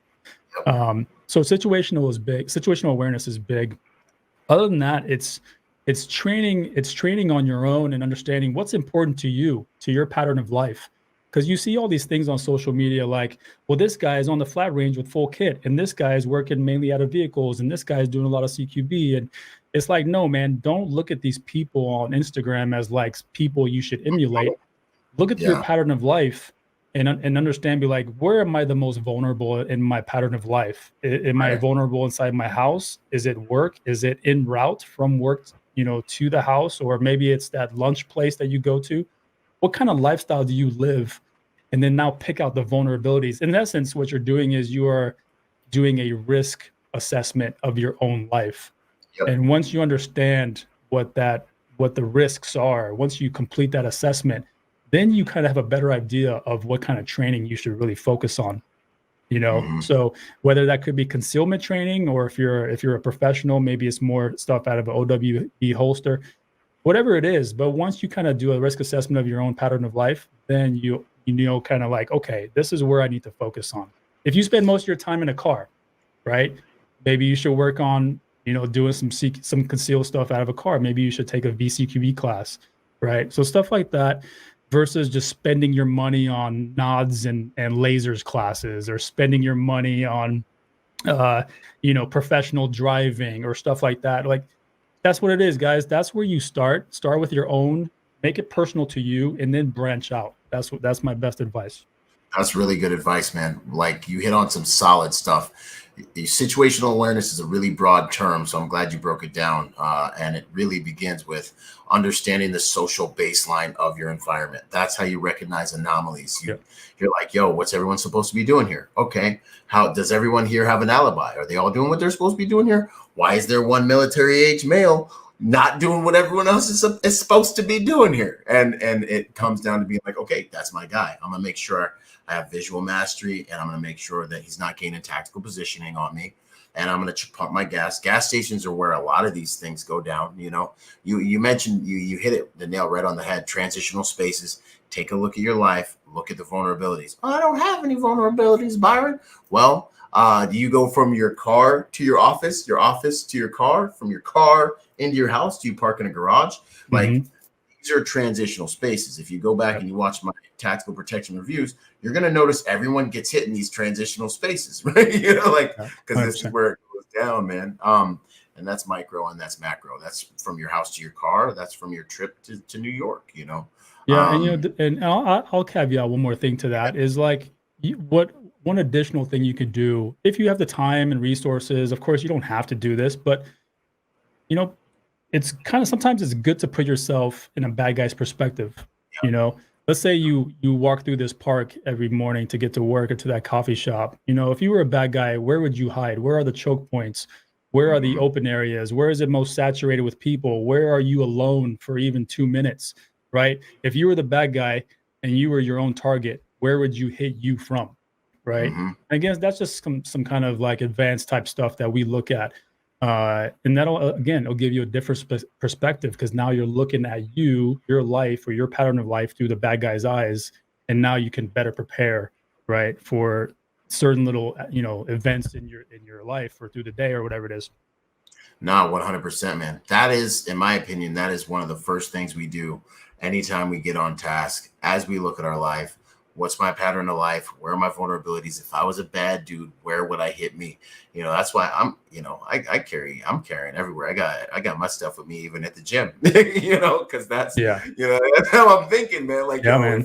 So situational is big. Situational awareness is big. Other than that, it's training on your own and understanding what's important to you, to your pattern of life. Because you see all these things on social media like, well, this guy is on the flat range with full kit, and this guy is working mainly out of vehicles, and this guy is doing a lot of CQB. And it's like, no, man, don't look at these people on Instagram as like people you should emulate. Look at your pattern of life and understand, be like, where am I the most vulnerable in my pattern of life? Am I vulnerable inside my house? Is it work? Is it en route from work, to the house? Or maybe it's that lunch place that you go to. What kind of lifestyle do you live? And then now pick out the vulnerabilities. In essence, what you're doing is you are doing a risk assessment of your own life. And once you understand what the risks are, once you complete that assessment, then you kind of have a better idea of what kind of training you should really focus on, So whether that could be concealment training, or if you're a professional, maybe it's more stuff out of an OWE holster, whatever it is. But once you kind of do a risk assessment of your own pattern of life, then you kind of like, okay, this is where I need to focus on. If you spend most of your time in a car, right? Maybe you should work on, doing some concealed stuff out of a car. Maybe you should take a VCQB class, right? So stuff like that, versus just spending your money on nods and lasers classes, or spending your money on professional driving or stuff like that. Like, that's what it is, guys. That's where you start with your own, make it personal to you, and then branch out. That's my best advice. That's really good advice, man. Like, you hit on some solid stuff. Situational awareness is a really broad term, so I'm glad you broke it down. And it really begins with understanding the social baseline of your environment. That's how you recognize anomalies. You're like, yo, what's everyone supposed to be doing here? Okay, how does everyone here have an alibi? Are they all doing what they're supposed to be doing here? Why is there one military-age male not doing what everyone else is supposed to be doing here? And it comes down to being like, okay, that's my guy. I'm gonna make sure I have visual mastery, and I'm going to make sure that he's not gaining tactical positioning on me. And I'm going to pump my gas. Gas stations are where a lot of these things go down. You mentioned, you hit the nail right on the head. Transitional spaces. Take a look at your life. Look at the vulnerabilities. Oh, I don't have any vulnerabilities, Byron. Well, do you go from your car to your office to your car, from your car into your house? Do you park in a garage? Like, these are transitional spaces. If you go back and you watch my tactical protection reviews, you're going to notice everyone gets hit in these transitional spaces, right? Because this is where it goes down, man. And that's micro and that's macro. That's from your house to your car. That's from your trip to New York, Yeah. And I'll caveat one more thing to that is, like, one additional thing you could do if you have the time and resources. Of course, you don't have to do this, but it's kind of, sometimes it's good to put yourself in a bad guy's perspective. Let's say you walk through this park every morning to get to work or to that coffee shop. If you were a bad guy, where would you hide? Where are the choke points? Where are the open areas? Where is it most saturated with people? Where are you alone for even 2 minutes, right? If you were the bad guy and you were your own target, where would you hit you from, right? Again, that's just some kind of like advanced type stuff that we look at. And it'll give you a different perspective, because now you're looking at your life or your pattern of life through the bad guy's eyes, and now you can better prepare, right, for certain little events in your life or through the day or whatever it is. No, 100%, man. That is, in my opinion, that is one of the first things we do anytime we get on task. As we look at our life, what's my pattern of life? Where are my vulnerabilities? If I was a bad dude, where would I hit me? That's why I'm carrying everywhere. I got my stuff with me, even at the gym, because that's, that's how I'm thinking, man. Like, man.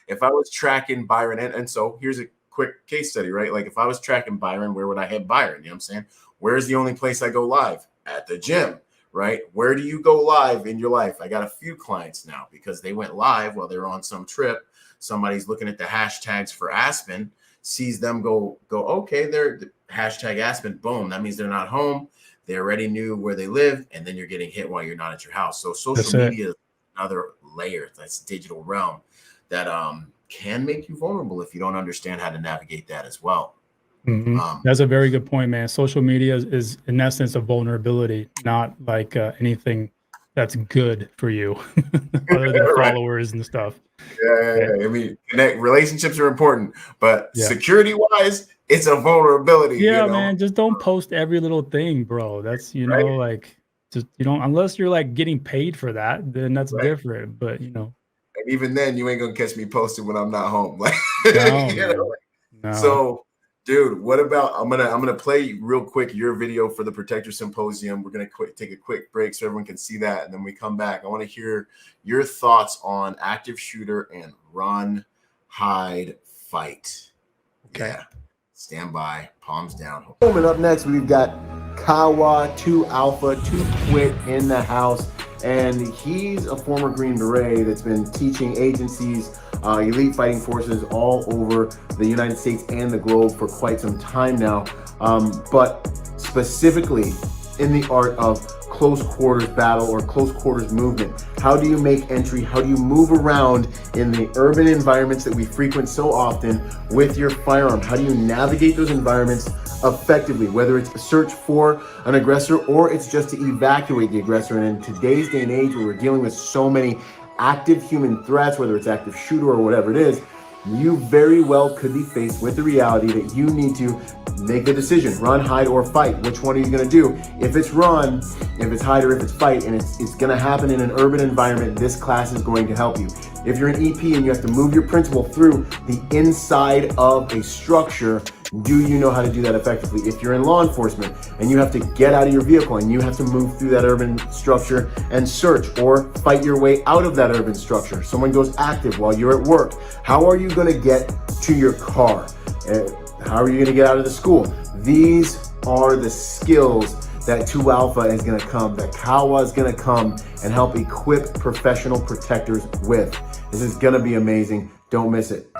If I was tracking Byron, and so here's a quick case study, right? Like, if I was tracking Byron, where would I hit Byron? You know what I'm saying? Where's the only place I go live? At the gym, right? Where do you go live in your life? I got a few clients now because they went live while they were on some trip. Somebody's looking at the hashtags for Aspen, sees them go, okay, they're hashtag Aspen, boom. That means they're not home. They already knew where they live, and then you're getting hit while you're not at your house. So social media is another layer, that's digital realm that can make you vulnerable if you don't understand how to navigate that as well. That's a very good point, man. Social media is in essence a vulnerability, not like anything that's good for you, other than followers and stuff. Yeah. I mean, relationships are important, but security-wise, it's a vulnerability. Yeah, man. Just don't post every little thing, bro. That's like, just unless you're like getting paid for that, then that's different. But and even then, you ain't gonna catch me posting when I'm not home. Like, no. So, dude, what about I'm gonna play real quick your video for the Protector Symposium. We're gonna take a quick break so everyone can see that, and then we come back. I want to hear your thoughts on active shooter and run, hide, fight. Okay. Yeah. Stand by, palms down. Coming up next, we've got Kawa 2 Alpha 2 Quit in the house, and he's a former Green Beret that's been teaching agencies, elite fighting forces all over the United States and the globe for quite some time now, but specifically in the art of close quarters battle or close quarters movement. How do you make entry? How do you move around in the urban environments that we frequent so often with your firearm? How do you navigate those environments effectively, whether it's a search for an aggressor or it's just to evacuate the aggressor? And in today's day and age where we're dealing with so many active human threats, whether it's active shooter or whatever it is, you very well could be faced with the reality that you need to make the decision, run, hide, or fight. Which one are you gonna do? If it's run, if it's hide, or if it's fight, and it's gonna happen in an urban environment, this class is going to help you. If you're an EP and you have to move your principal through the inside of a structure, do you know how to do that effectively? If you're in law enforcement and you have to get out of your vehicle and you have to move through that urban structure and search or fight your way out of that urban structure, someone goes active while you're at work, how are you gonna get to your car? How are you gonna get out of the school? These are the skills that 2 Alpha is gonna come, that Kawa is gonna come and help equip professional protectors with. This is gonna be amazing. Don't miss it.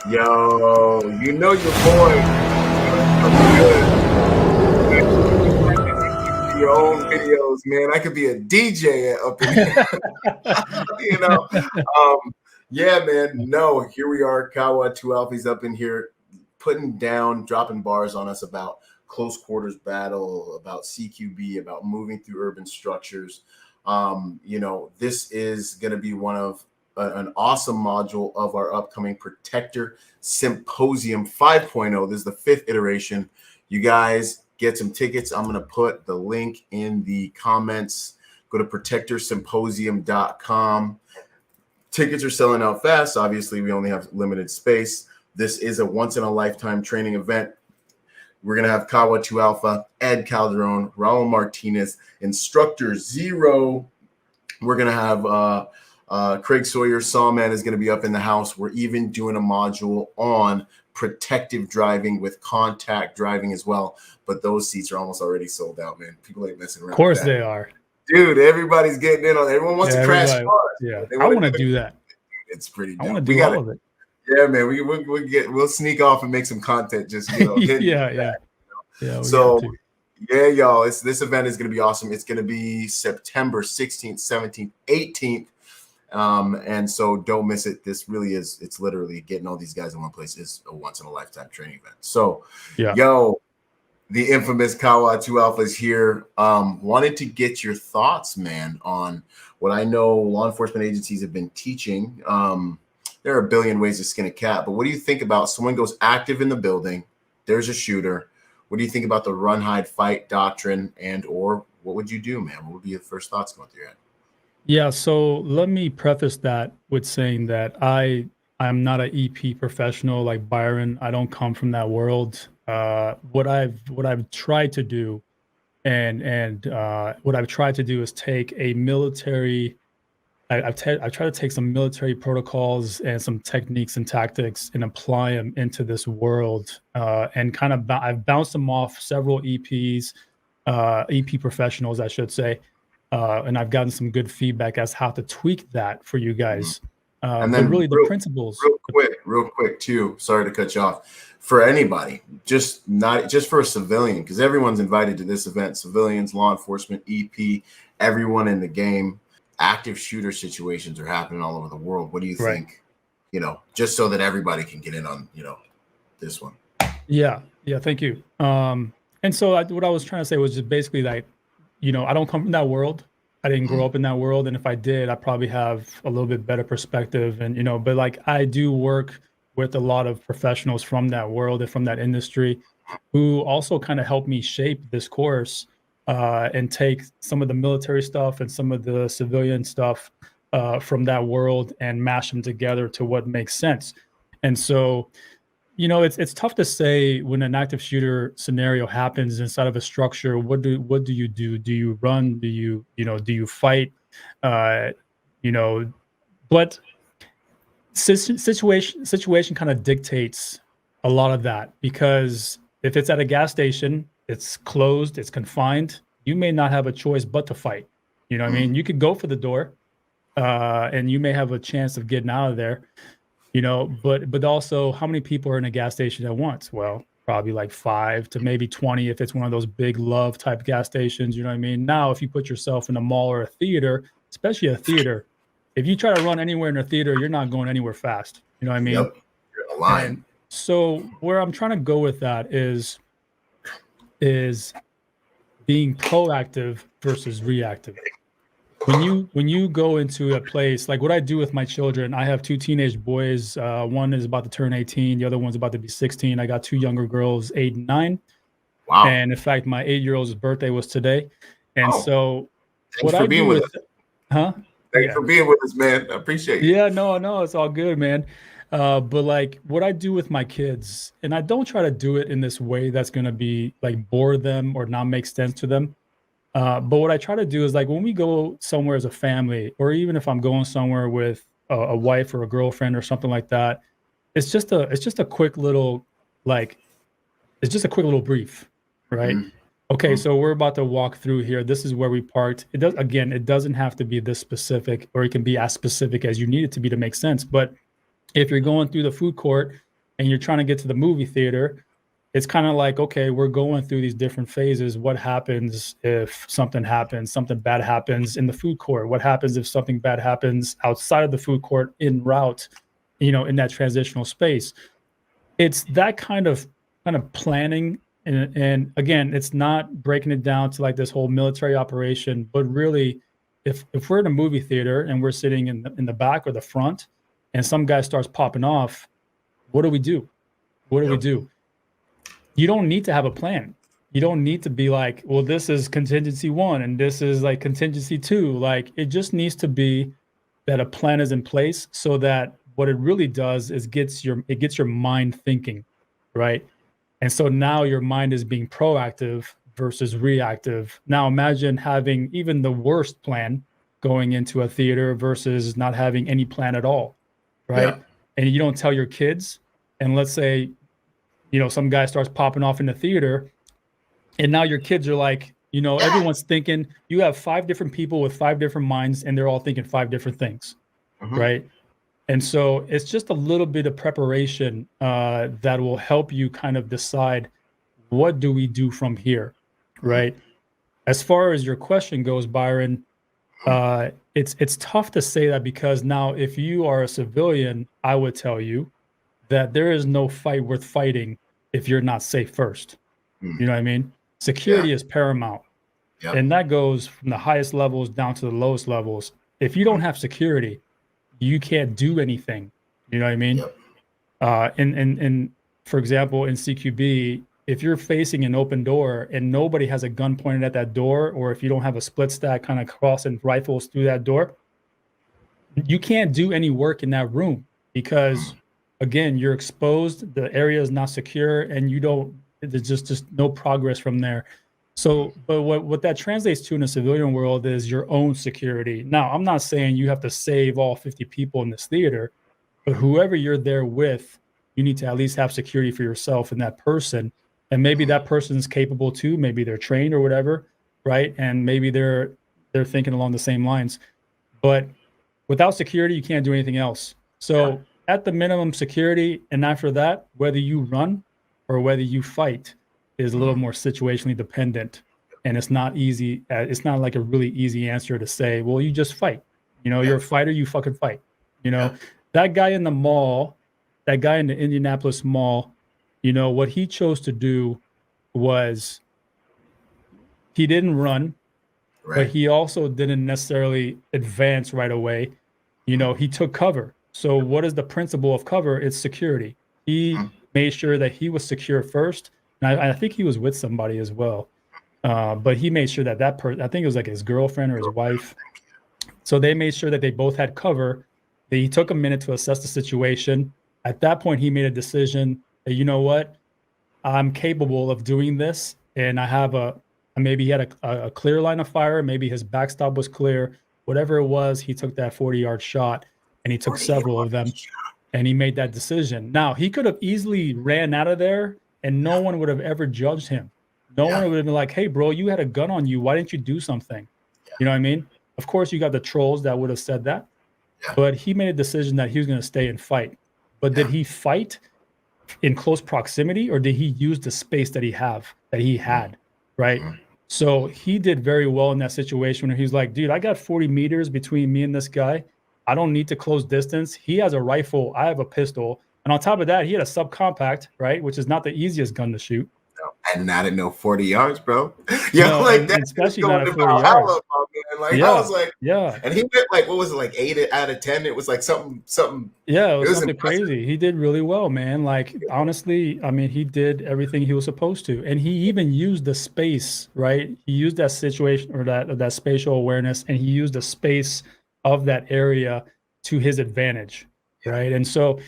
Yo, you know your boy. Your own videos, man. I could be a DJ up in here. Yeah, man. No, here we are. Kawa 2 Alpha's up in here, putting down, dropping bars on us about close quarters battle, about CQB, about moving through urban structures. This is going to be one of an awesome module of our upcoming Protector Symposium 5.0. This is the 5th iteration. You guys get some tickets. I'm going to put the link in the comments. Go to protectorsymposium.com. Tickets are selling out fast. Obviously, we only have limited space. This is a once-in-a-lifetime training event. We're going to have Kawa 2 Alpha, Ed Calderon, Raul Martinez, Instructor 0. We're going to have Craig Sawyer, Sawman is going to be up in the house. We're even doing a module on protective driving with contact driving as well. But those seats are almost already sold out, man. People ain't messing around. Of course they are. Dude, everybody's getting in on it. Everyone wants to crash cars. Yeah, I want to do that. It's pretty dope. I want to do all of it. Yeah, man. We'll sneak off and make some content. Just yeah. So yeah, y'all. This event is going to be awesome. It's going to be September 16th, 17th, 18th. And so don't miss it. This really is. It's literally getting all these guys in one place is a once in a lifetime training event. So, yo, the infamous Kawa 2 Alpha is here. Wanted to get your thoughts, man, on what I know law enforcement agencies have been teaching. There are a billion ways to skin a cat, but what do you think about someone goes active in the building? There's a shooter. What do you think about the run, hide, fight doctrine, and or what would you do, man? What would be your first thoughts going through your head? Yeah, so let me preface that with saying that I'm not an EP professional like Byron. I don't come from that world. What I've tried to do, and what I've tried to do is take a military. I've tried to take some military protocols and some techniques and tactics and apply them into this world, and kind of I've bounced them off several EP professionals, I should say. And I've gotten some good feedback as how to tweak that for you guys. And then really the principles. Real quick too. Sorry to cut you off. For anybody, not just for a civilian, because everyone's invited to this event. Civilians, law enforcement, EP, everyone in the game. Active shooter situations are happening all over the world. What do you think? Just so that everybody can get in on this one. Yeah. Thank you. And so what I was trying to say was just basically like, I don't come from that world. I didn't grow up in that world. And if I did, I probably have a little bit better perspective. And, but like I do work with a lot of professionals from that world and from that industry who also kind of helped me shape this course and take some of the military stuff and some of the civilian stuff from that world and mash them together to what makes sense. And so, it's tough to say when an active shooter scenario happens inside of a structure. What do you do? Do you run? Do you fight? But situation kind of dictates a lot of that, because if it's at a gas station, it's closed, it's confined. You may not have a choice but to fight. You know what I mean? You could go for the door, and you may have a chance of getting out of there. But also, how many people are in a gas station at once? Well, probably like 5 to maybe 20 if it's one of those big love type gas stations. You know what I mean? Now, if you put yourself in a mall or a theater, especially a theater, if you try to run anywhere in a theater, you're not going anywhere fast. You know what I mean? Yep. You're in a line. And so where I'm trying to go with that is being proactive versus reactive. when you go into a place, like what I do with my children, I have two teenage boys. One is about to turn 18. The other one's about to be 16. I got two younger girls, 8 and 9. Wow. And in fact, my 8-year-old's birthday was today. And so thanks for being with us. Thanks for being with us, man. I appreciate it. Yeah, no, it's all good, man. But like what I do with my kids, and I don't try to do it in this way that's going to be like bore them or not make sense to them. But what I try to do is like when we go somewhere as a family, or even if I'm going somewhere with a wife or a girlfriend or something like that, it's just a quick little brief, right? Mm-hmm. Okay, so we're about to walk through here. This is where we parked. It doesn't have to be this specific, or it can be as specific as you need it to be to make sense. But if you're going through the food court and you're trying to get to the movie theater, it's kind of like, okay, we're going through these different phases. What happens if something bad happens in the food court? What happens if something bad happens outside of the food court en route, in that transitional space? It's that kind of planning. And again, it's not breaking it down to like this whole military operation, but really, if we're in a movie theater and we're sitting in the back or the front, and some guy starts popping off, what do we do? What do we do? You don't need to have a plan. You don't need to be like, well, this is contingency 1 and this is like contingency 2. Like it just needs to be that a plan is in place, so that what it really does is it gets your mind thinking, right? And so now your mind is being proactive versus reactive. Now imagine having even the worst plan going into a theater versus not having any plan at all, right? Yeah. And you don't tell your kids, and let's say, some guy starts popping off in the theater, and now your kids are like, everyone's thinking, you have 5 different people with 5 different minds, and they're all thinking 5 different things, right? And so it's just a little bit of preparation that will help you kind of decide, what do we do from here, right? As far as your question goes, Byron, it's tough to say that, because now if you are a civilian, I would tell you that there is no fight worth fighting if you're not safe first. You know what I mean? Security is paramount. Yep. And that goes from the highest levels down to the lowest levels. If you don't have security, you can't do anything. You know what I mean? Yep. And for example, in CQB, if you're facing an open door and nobody has a gun pointed at that door, or if you don't have a split stack kind of crossing rifles through that door, you can't do any work in that room, because again, you're exposed, the area is not secure, and there's just no progress from there. So, but what that translates to in a civilian world is your own security. Now, I'm not saying you have to save all 50 people in this theater, but whoever you're there with, you need to at least have security for yourself and that person. And maybe that person is capable too. Maybe they're trained or whatever, right? And maybe they're thinking along the same lines. But without security, you can't do anything else. So at the minimum, security, and after that, whether you run or whether you fight is a little more situationally dependent. And it's not easy. It's not like a really easy answer to say, well, you just fight. You're a fighter, you fucking fight. That guy in the mall, that guy in the Indianapolis mall, what he chose to do was he didn't run, but he also didn't necessarily advance right away. He took cover. So what is the principle of cover? It's security. He made sure that he was secure first. And I think he was with somebody as well. But he made sure that person, I think it was like his girlfriend or his wife. So they made sure that they both had cover. He took a minute to assess the situation. At that point, he made a decision that, you know what, I'm capable of doing this. And I have maybe he had a clear line of fire. Maybe his backstop was clear. Whatever it was, he took that 40-yard shot, and he took several of them, and he made that decision. Now, he could have easily ran out of there, and no one would have ever judged him. No one would have been like, hey, bro, you had a gun on you. Why didn't you do something? You know what I mean? Of course, you got the trolls that would have said that. But he made a decision that he was going to stay and fight. But did he fight in close proximity, or did he use the space that he had, right? So he did very well in that situation where he's like, dude, I got 40 meters between me and this guy. I don't need to close distance. He has a rifle. I have a pistol. And on top of that, he had a subcompact, right? Which is not the easiest gun to shoot. And not at no 40 yards, bro. That especially not at 40 yards. Like Yeah, I was like, yeah. and he went like, what was it, like 8 out of 10? It was like something. Yeah, it It was was something impressive. crazy. He did really well, man. Like honestly, I mean, he did everything he was supposed to, and he even used the space, right? He used that situation or that spatial awareness, and he used the space of that area to his advantage, Yeah. right? And so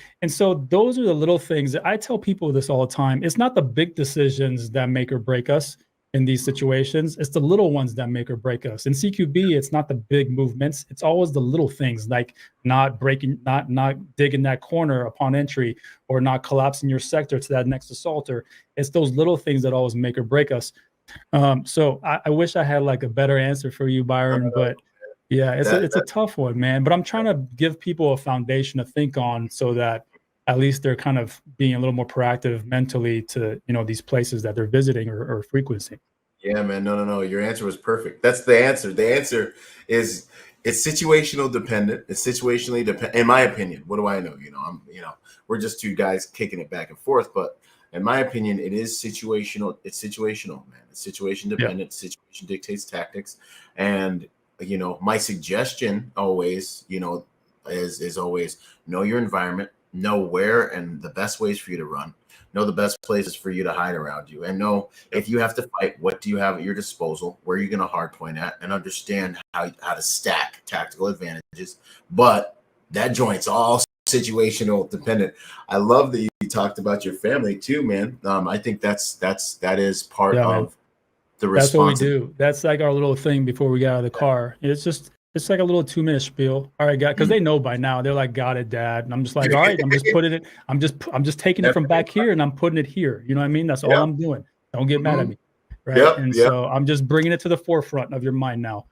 those are the little things that I tell people this all the time. It's not the big decisions that make or break us in these situations. It's the little ones that make or break us. In CQB, it's not the big movements. It's always the little things like not breaking, not digging that corner upon entry, or not collapsing your sector to that next assaulter. It's those little things that always make or break us. So I wish I had like a better answer for you, Byron, but yeah, it's a tough one, man. But I'm trying to give people a foundation to think on so that at least they're kind of being a little more proactive mentally to, these places that they're visiting or frequency. Yeah, man. No. Your answer was perfect. That's the answer. The answer is it's situational dependent. It's situationally dependent. In my opinion, what do I know? We're just two guys kicking it back and forth. But in my opinion, it is situational. It's situational, man. It's situation dependent. Yeah. Situation dictates tactics. And, my suggestion always, is always know your environment, know where and the best ways for you to run. Know the best places for you to hide around you, and know if you have to fight, what do you have at your disposal, where are you going to hard point at, and understand how to stack tactical advantages. But that joint's all situational dependent. I love that you talked about your family too, man. I think that is part of the response. That's what we do. That's like our little thing before we get out of the car. It's like a little 2-minute spiel. All right, guys, because they know by now. They're like, "Got it, Dad." And I'm just like, "All right, I'm just putting it. I'm just taking it from back here and I'm putting it here." You know what I mean? That's all I'm doing. Don't get mad at me, right? So I'm just bringing it to the forefront of your mind now.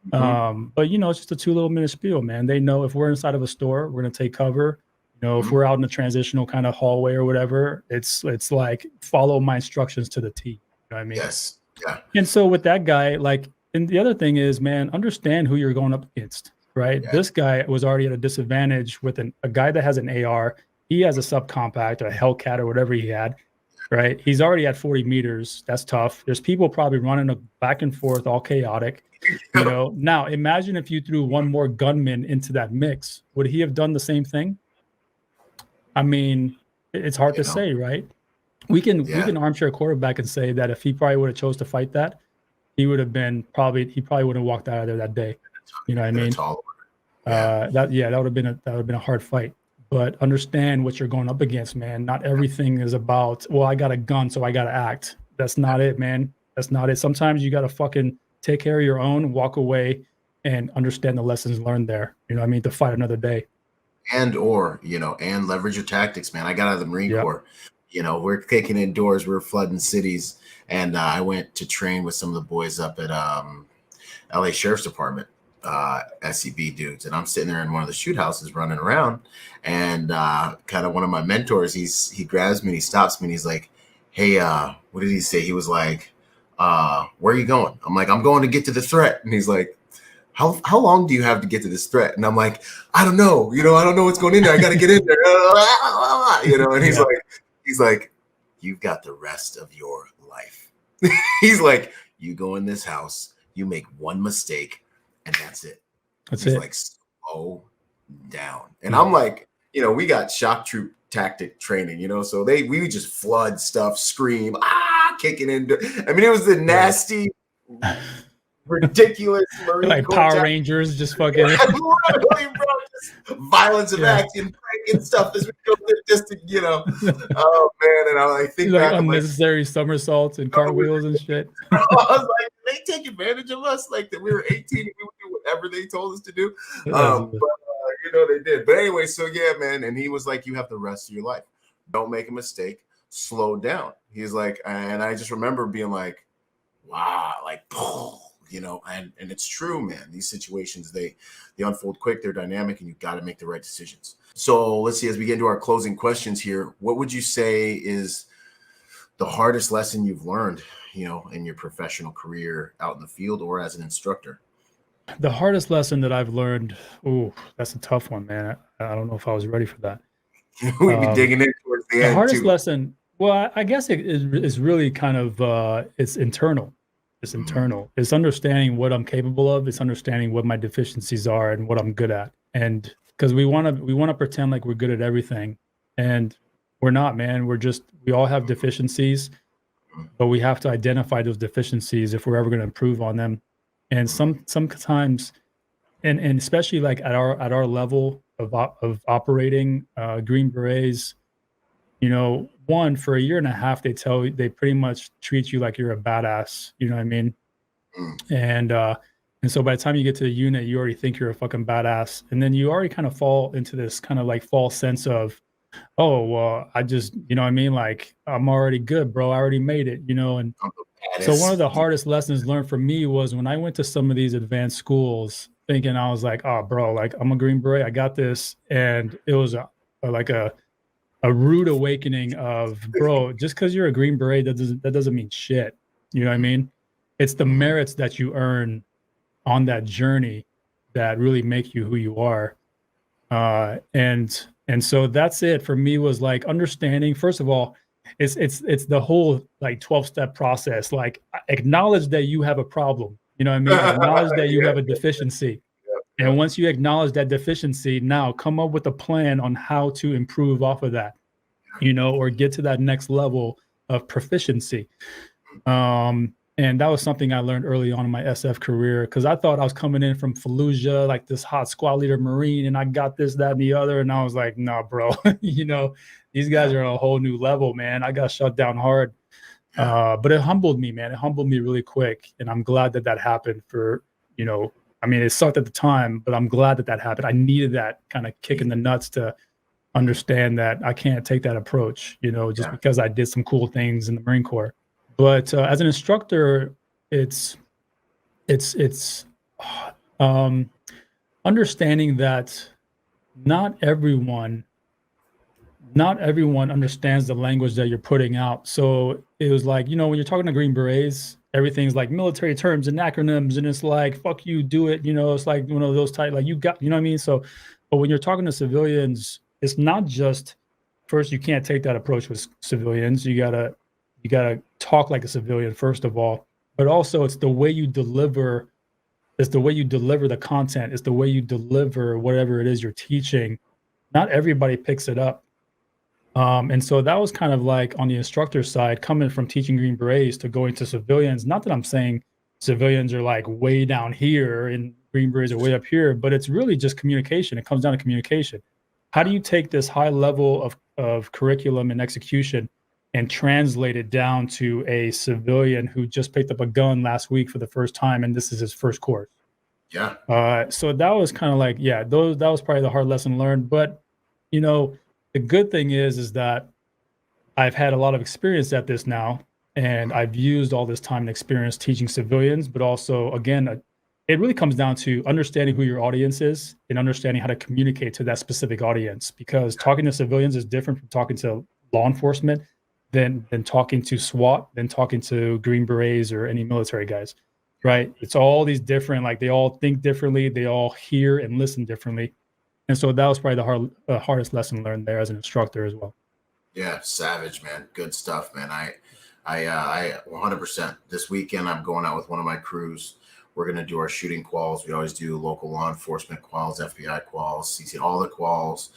But it's just a 2-minute spiel, man. They know if we're inside of a store, we're gonna take cover. If we're out in a transitional kind of hallway or whatever, it's like follow my instructions to the T. You know what I mean? Yes. Yeah. And so with that guy, like. And the other thing is, man, understand who you're going up against, right? Yeah. This guy was already at a disadvantage with a guy that has an AR. He has a subcompact or a Hellcat or whatever he had, right? He's already at 40 meters. That's tough. There's people probably running back and forth, all chaotic. Now imagine if you threw one more gunman into that mix. Would he have done the same thing? I mean, it's hard to say, right? We can armchair quarterback and say that if he probably would have chose to fight that, he probably wouldn't have walked out of there that day. You know what I mean? That would have been a hard fight. But understand what you're going up against, man. Not everything is about, well, I got a gun, so I got to act. That's not it, man. That's not it. Sometimes you got to fucking take care of your own, walk away, and understand the lessons learned there. You know what I mean? To fight another day. And leverage your tactics, man. I got out of the Marine Corps. We're kicking indoors. We're flooding cities. And I went to train with some of the boys up at LA Sheriff's Department, SCB dudes. And I'm sitting there in one of the shoot houses running around. And kind of one of my mentors, he grabs me and he stops me and he's like, "Hey, what did he say?" He was like, "Where are you going?" I'm like, "I'm going to get to the threat." And he's like, How long do you have to get to this threat? And I'm like, "I don't know. I don't know what's going in there. I got to get in there." And he's like, "You've got the rest of your life." He's like, "You go in this house, you make one mistake, and that's it." He's like, "Slow down." And I'm like, we got shock troop tactic training, so we would just flood stuff, scream, kicking in. I mean, it was the nasty, ridiculous Marine like Corps Power Rangers, just fucking literally, bro, just violence of action, breaking stuff as we go just to, oh man, and I think like unnecessary somersaults and cartwheels and shit. I was like, they take advantage of us, like that we were 18 and we would do whatever they told us to do. But they did. But anyway, so yeah, man, and he was like, "You have the rest of your life. Don't make a mistake. Slow down." He's like, and I just remember being like, wow, like, and it's true, man. These situations, they unfold quick, they're dynamic, and you got to make the right decisions. So let's see, as we get into our closing questions here, what would you say is the hardest lesson you've learned, in your professional career out in the field or as an instructor? The hardest lesson that I've learned, that's a tough one, man. I don't know if I was ready for that. We'd be digging in towards the end. The hardest lesson, well, I guess it is really kind of, it's internal. It's internal. It's understanding what I'm capable of. It's understanding what my deficiencies are and what I'm good at. And because we want to pretend like we're good at everything, and we're not, man. We all have deficiencies, but we have to identify those deficiencies if we're ever going to improve on them. And sometimes, and especially like at our level of operating, Green Berets, you know, for a year and a half, they pretty much treat you like you're a badass. You know what I mean? And so by the time you get to the unit, you already think you're a fucking badass, and then you already kind of fall into this kind of like false sense of, oh, well, I just, you know what I mean? Like, I'm already good, bro. I already made it, you know? And so one of the hardest lessons learned for me was when I went to some of these advanced schools thinking I was like, oh, bro, like I'm a Green Beret, I got this. And it was like a rude awakening of, bro, just because you're a Green Beret, that doesn't mean shit. You know what I mean? It's the merits that you earn on that journey that really make you who you are. And so that's it for me, was like understanding, first of all, it's the whole like 12-step process. Like, acknowledge that you have a problem. You know what I mean? Acknowledge that you have a deficiency. And once you acknowledge that deficiency, now come up with a plan on how to improve off of that, you know, or get to that next level of proficiency. And that was something I learned early on in my SF career, because I thought I was coming in from Fallujah, like this hot squad leader Marine, and I got this, that, and the other. And I was like, nah, bro, you know, these guys are on a whole new level, man. I got shut down hard. But it humbled me, man. It humbled me really quick. And I'm glad that happened for, you know, I mean, it sucked at the time, but I'm glad that happened. I needed that kind of kick in the nuts to understand that I can't take that approach, you know, just because I did some cool things in the Marine Corps. But as an instructor, it's understanding that not everyone understands the language that you're putting out. So it was like, you know, when you're talking to Green Berets, everything's like military terms and acronyms, and it's like, fuck you, do it. You know, it's like one of those type, like, you got, you know what I mean? So, but when you're talking to civilians, it's not just, first, you can't take that approach with civilians. You gotta talk like a civilian, first of all, but also it's the way you deliver. It's the way you deliver the content. It's the way you deliver whatever it is you're teaching. Not everybody picks it up. And so that was kind of like on the instructor side, coming from teaching Green Berets to going to civilians. Not that I'm saying civilians are like way down here and Green Berets are way up here, but it's really just communication. It comes down to communication. How do you take this high level of curriculum and execution and translate it down to a civilian who just picked up a gun last week for the first time, and this is his first course? So that was kind of like, that was probably the hard lesson learned. But, you know, the good thing is that I've had a lot of experience at this now, and I've used all this time and experience teaching civilians, but also, again, it really comes down to understanding who your audience is and understanding how to communicate to that specific audience, because talking to civilians is different from talking to law enforcement than talking to SWAT, than talking to Green Berets or any military guys, right? It's all these different, like, they all think differently, they all hear and listen differently. And so that was probably the hardest lesson learned there as an instructor as well. Yeah, savage, man. Good stuff, man. I 100%. This weekend, I'm going out with one of my crews. We're going to do our shooting quals. We always do local law enforcement quals, FBI quals, CC, all the quals,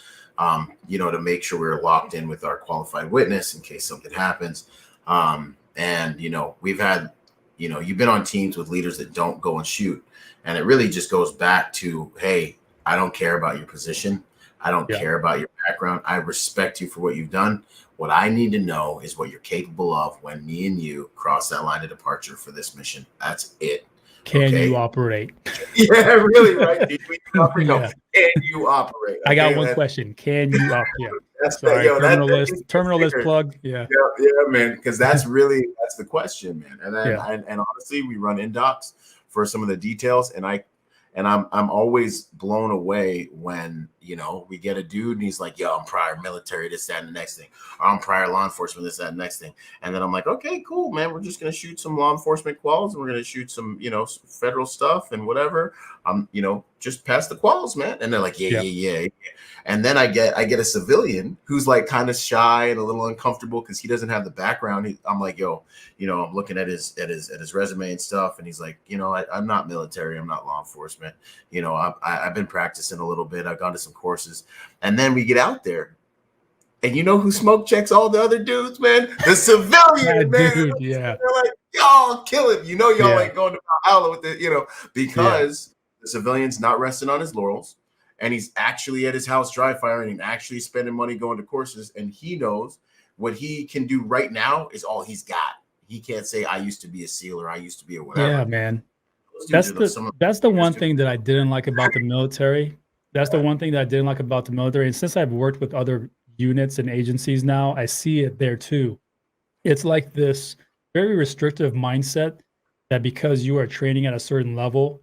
you know, to make sure we're locked in with our qualified witness in case something happens. And, you know, we've had, you know, you've been on teams with leaders that don't go and shoot. And it really just goes back to, hey, I don't care about your position. I don't care about your background. I respect you for what you've done. What I need to know is what you're capable of when me and you cross that line of departure for this mission. That's it. Can you operate? Yeah, really, right? Can you operate? Okay, I got one question. Can you operate? Sorry, terminal list plug. Yeah, man, because that's the question, man. And then and honestly, we run in docs for some of the details, and And I'm always blown away when, you know, we get a dude and he's like, yo, I'm prior military, this, that, and the next thing. Or I'm prior law enforcement, this, that, and the next thing. And then I'm like, okay, cool, man. We're just going to shoot some law enforcement quals and we're going to shoot some, you know, federal stuff and whatever. You know, just pass the quals, man. And they're like, yeah. And then I get a civilian who's like kind of shy and a little uncomfortable because he doesn't have the background. I'm like, yo, you know, I'm looking at his resume and stuff, and he's like, you know, I'm not military, I'm not law enforcement. You know, I've been practicing a little bit. I've gone to some courses, and then we get out there, and you know who smoke checks all the other dudes, man? The civilian, man. Dude, yeah. They're like, y'all kill it. You know, y'all like going to Valhalla with it, you know, because the civilian's not resting on his laurels. And he's actually at his house dry firing and actually spending money going to courses. And he knows what he can do right now is all he's got. He can't say, I used to be a SEAL or I used to be a whatever. Yeah, man. That's the one thing that I didn't like about the military. That's the one thing that I didn't like about the military. And since I've worked with other units and agencies now, I see it there too. It's like this very restrictive mindset that because you are training at a certain level,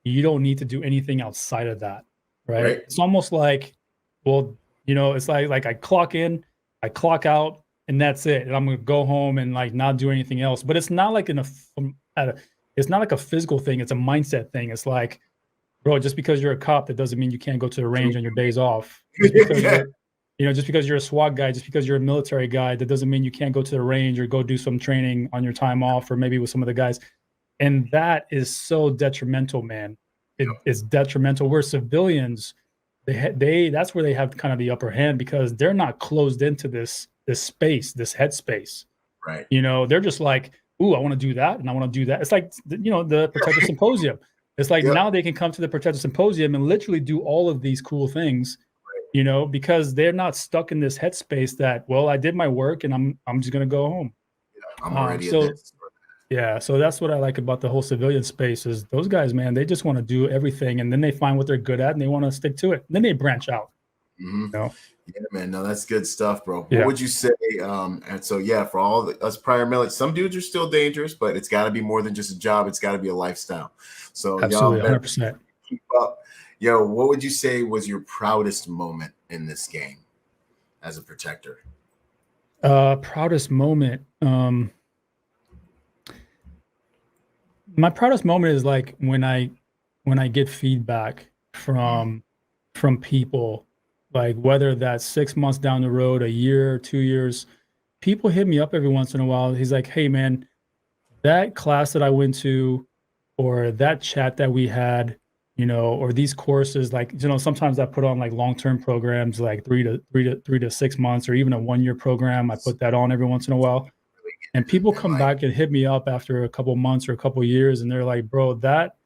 you don't need to do anything outside of that. Right? It's almost like, well, you know, it's like I clock in, I clock out, and that's it. And I'm gonna go home and like not do anything else. But it's not like it's not like a physical thing. It's a mindset thing. It's like, bro, just because you're a cop, that doesn't mean you can't go to the range on your days off. Just because just because you're a SWAT guy, just because you're a military guy, that doesn't mean you can't go to the range or go do some training on your time off, or maybe with some of the guys. And that is so detrimental, man. It's detrimental. We're civilians. That's where they have kind of the upper hand because they're not closed into this space, this headspace. Right. You know, they're just like, ooh, I want to do that and I want to do that. It's like, you know, the Protector Symposium. It's like now they can come to the Protector Symposium and literally do all of these cool things, you know, because they're not stuck in this headspace that, well, I did my work and I'm just gonna go home. Yeah, I'm already Yeah, so that's what I like about the whole civilian space is those guys, man, they just want to do everything and then they find what they're good at and they want to stick to it. And then they branch out. You know? Yeah, man. No, that's good stuff, bro. Yeah. What would you say? And so, yeah, for all us prior military, some dudes are still dangerous, but it's got to be more than just a job. It's got to be a lifestyle. So, absolutely, y'all 100%. Keep up. Yo, what would you say was your proudest moment in this game as a protector? Proudest moment. My proudest moment is like when I get feedback from people, like whether that's 6 months down the road, a year, 2 years, people hit me up every once in a while. He's like, hey man, that class that I went to, or that chat that we had, you know, or these courses, like, you know, sometimes I put on like long-term programs, like 3 to 6 months, or even a 1 year program. I put that on every once in a while. And people come back and hit me up after a couple months or a couple years, and they're like, bro, that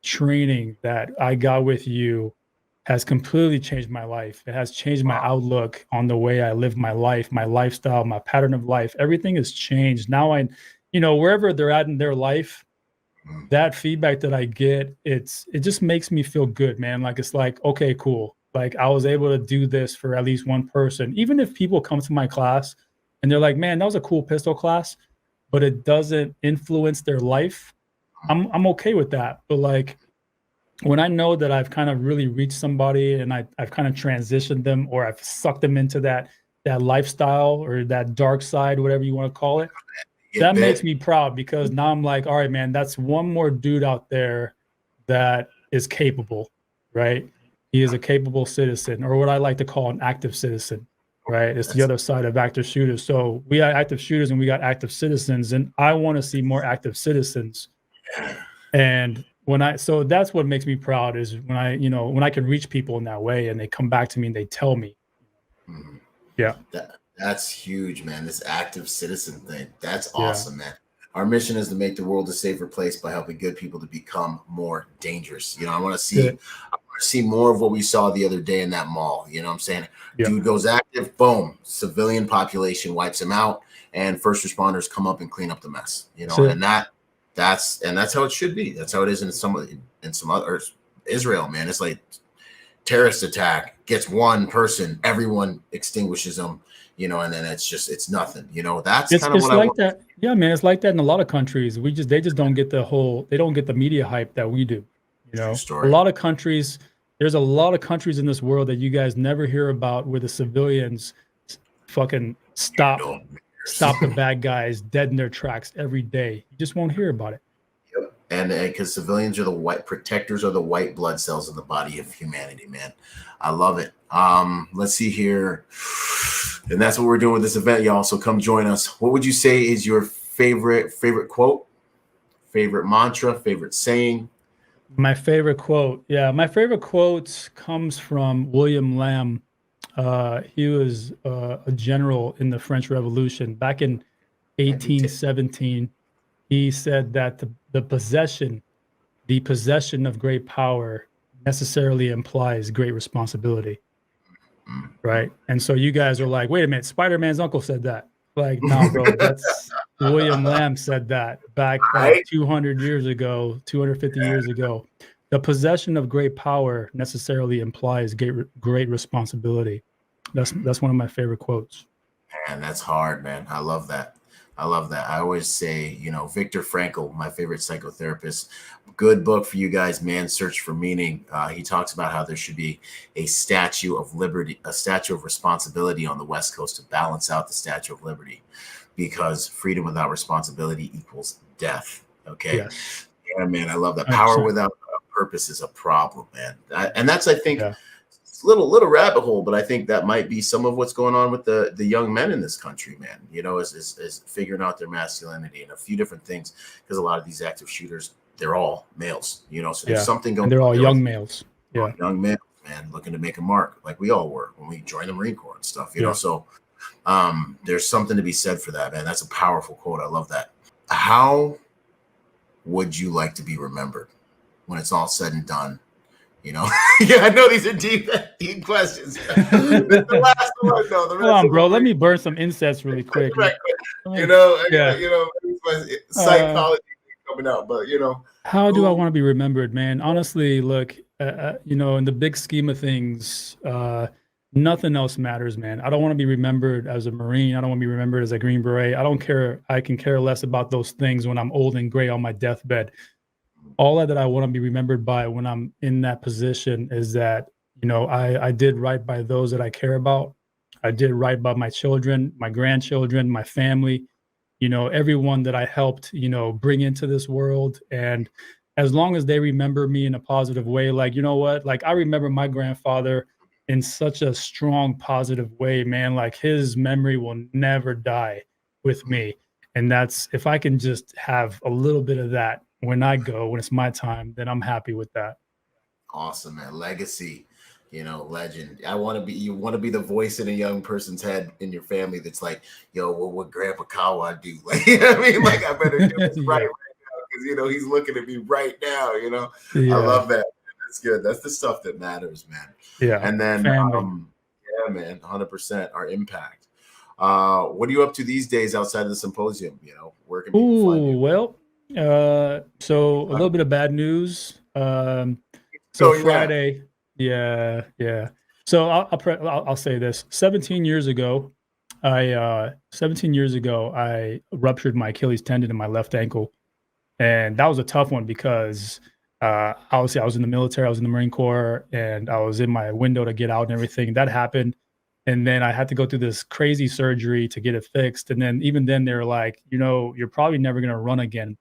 training that I got with you has completely changed my life. It has changed my outlook on the way I live my life, my lifestyle, my pattern of life. Everything has changed. Now you know, wherever they're at in their life, that feedback that I get, it just makes me feel good, man. Like, it's like, okay, cool. Like I was able to do this for at least one person. Even if people come to my class and they're like, man, that was a cool pistol class, but it doesn't influence their life, I'm okay with that. But like when I know that I've kind of really reached somebody and I've kind of transitioned them, or I've sucked them into that lifestyle or that dark side, whatever you want to call it, that makes me proud, because now I'm like, all right, man, that's one more dude out there that is capable, right? He is a capable citizen, or what I like to call an active citizen. Right. It's the other side of active shooters. So we got active shooters and we got active citizens, and I want to see more active citizens. And so that's what makes me proud, is when I can reach people in that way and they come back to me and they tell me. Yeah. That's huge, man. This active citizen thing. That's awesome, man. Our mission is to make the world a safer place by helping good people to become more dangerous. You know, I want to see more of what we saw the other day in that mall. You know what I'm saying? Dude goes active, boom, civilian population wipes him out, and first responders come up and clean up the mess. You know, and that's how it should be. That's how it is in some other Israel, man. It's like terrorist attack, gets one person, everyone extinguishes them, you know, and then it's nothing. You know, that's kind of what like that. Yeah, man, it's like that in a lot of countries. They just don't get they don't get the media hype that we do. You know, story. a lot of countries, there's a lot of countries in this world that you guys never hear about where the civilians fucking stop the bad guys dead in their tracks every day. You just won't hear about it. Yep. And because civilians are the protectors are the white blood cells in the body of humanity, man. I love it. Let's see here. And that's what we're doing with this event, y'all. So come join us. What would you say is your favorite quote, favorite mantra, favorite saying? My favorite quote. Yeah, my favorite quote comes from William Lamb. He was a general in the French Revolution back in 1817. He said that the possession of great power necessarily implies great responsibility. Right. And so you guys are like, wait a minute, Spider-Man's uncle said that. Like, no, bro, that's William Lamb said that back like 200 years ago, 250 years ago. The possession of great power necessarily implies great responsibility. That's one of my favorite quotes. Man, that's hard, man. I love that. I always say, Viktor Frankl, my favorite psychotherapist, good book for you guys, Man's Search for Meaning. He talks about how there should be a Statue of Liberty, a Statue of Responsibility on the West Coast to balance out the Statue of Liberty, because freedom without responsibility equals death. Okay. Yes. Yeah, man. I love that. 100%. Power without purpose is a problem, man. And that's, I think, little rabbit hole, but I think that might be some of what's going on with the young men in this country, man. Is figuring out their masculinity and a few different things, because a lot of these active shooters, they're all males, so there's something going on. And they're all young males. Yeah. Young males, man, looking to make a mark like we all were when we joined the Marine Corps and stuff, know. So there's something to be said for that, man. That's a powerful quote. I love that. How would you like to be remembered when it's all said and done? Yeah, I know these are deep questions. The last one, though. Hold on, bro. Let me burn some incense really quick. Psychology coming out, but how do I want to be remembered, man? Honestly, look, in the big scheme of things, nothing else matters, man. I don't want to be remembered as a Marine. I don't want to be remembered as a Green Beret. I don't care. I can care less about those things when I'm old and gray on my deathbed. All that I want to be remembered by when I'm in that position is that, I did right by those that I care about. I did right by my children, my grandchildren, my family, everyone that I helped, bring into this world. And as long as they remember me in a positive way, like, like I remember my grandfather in such a strong, positive way, man, like his memory will never die with me. And that's, if I can just have a little bit of that when I go, when it's my time, then I'm happy with that. Awesome, man. Legacy, legend. You want to be the voice in a young person's head in your family that's like, yo, what would Grandpa Kawa do? Like, like I better do this right now, because he's looking at me right now. I love that. That's good. That's the stuff that matters, man. Yeah. And then yeah, man, 100% our impact. What are you up to these days outside of the symposium? Where can people find you? Well, so a little bit of bad news. Friday, yeah. So I'll say this: 17 years ago, I ruptured my Achilles tendon in my left ankle, and that was a tough one because obviously I was in the military, I was in the Marine Corps, and I was in my window to get out and everything. That happened. And then I had to go through this crazy surgery to get it fixed. And then even then they were like, you're probably never going to run again.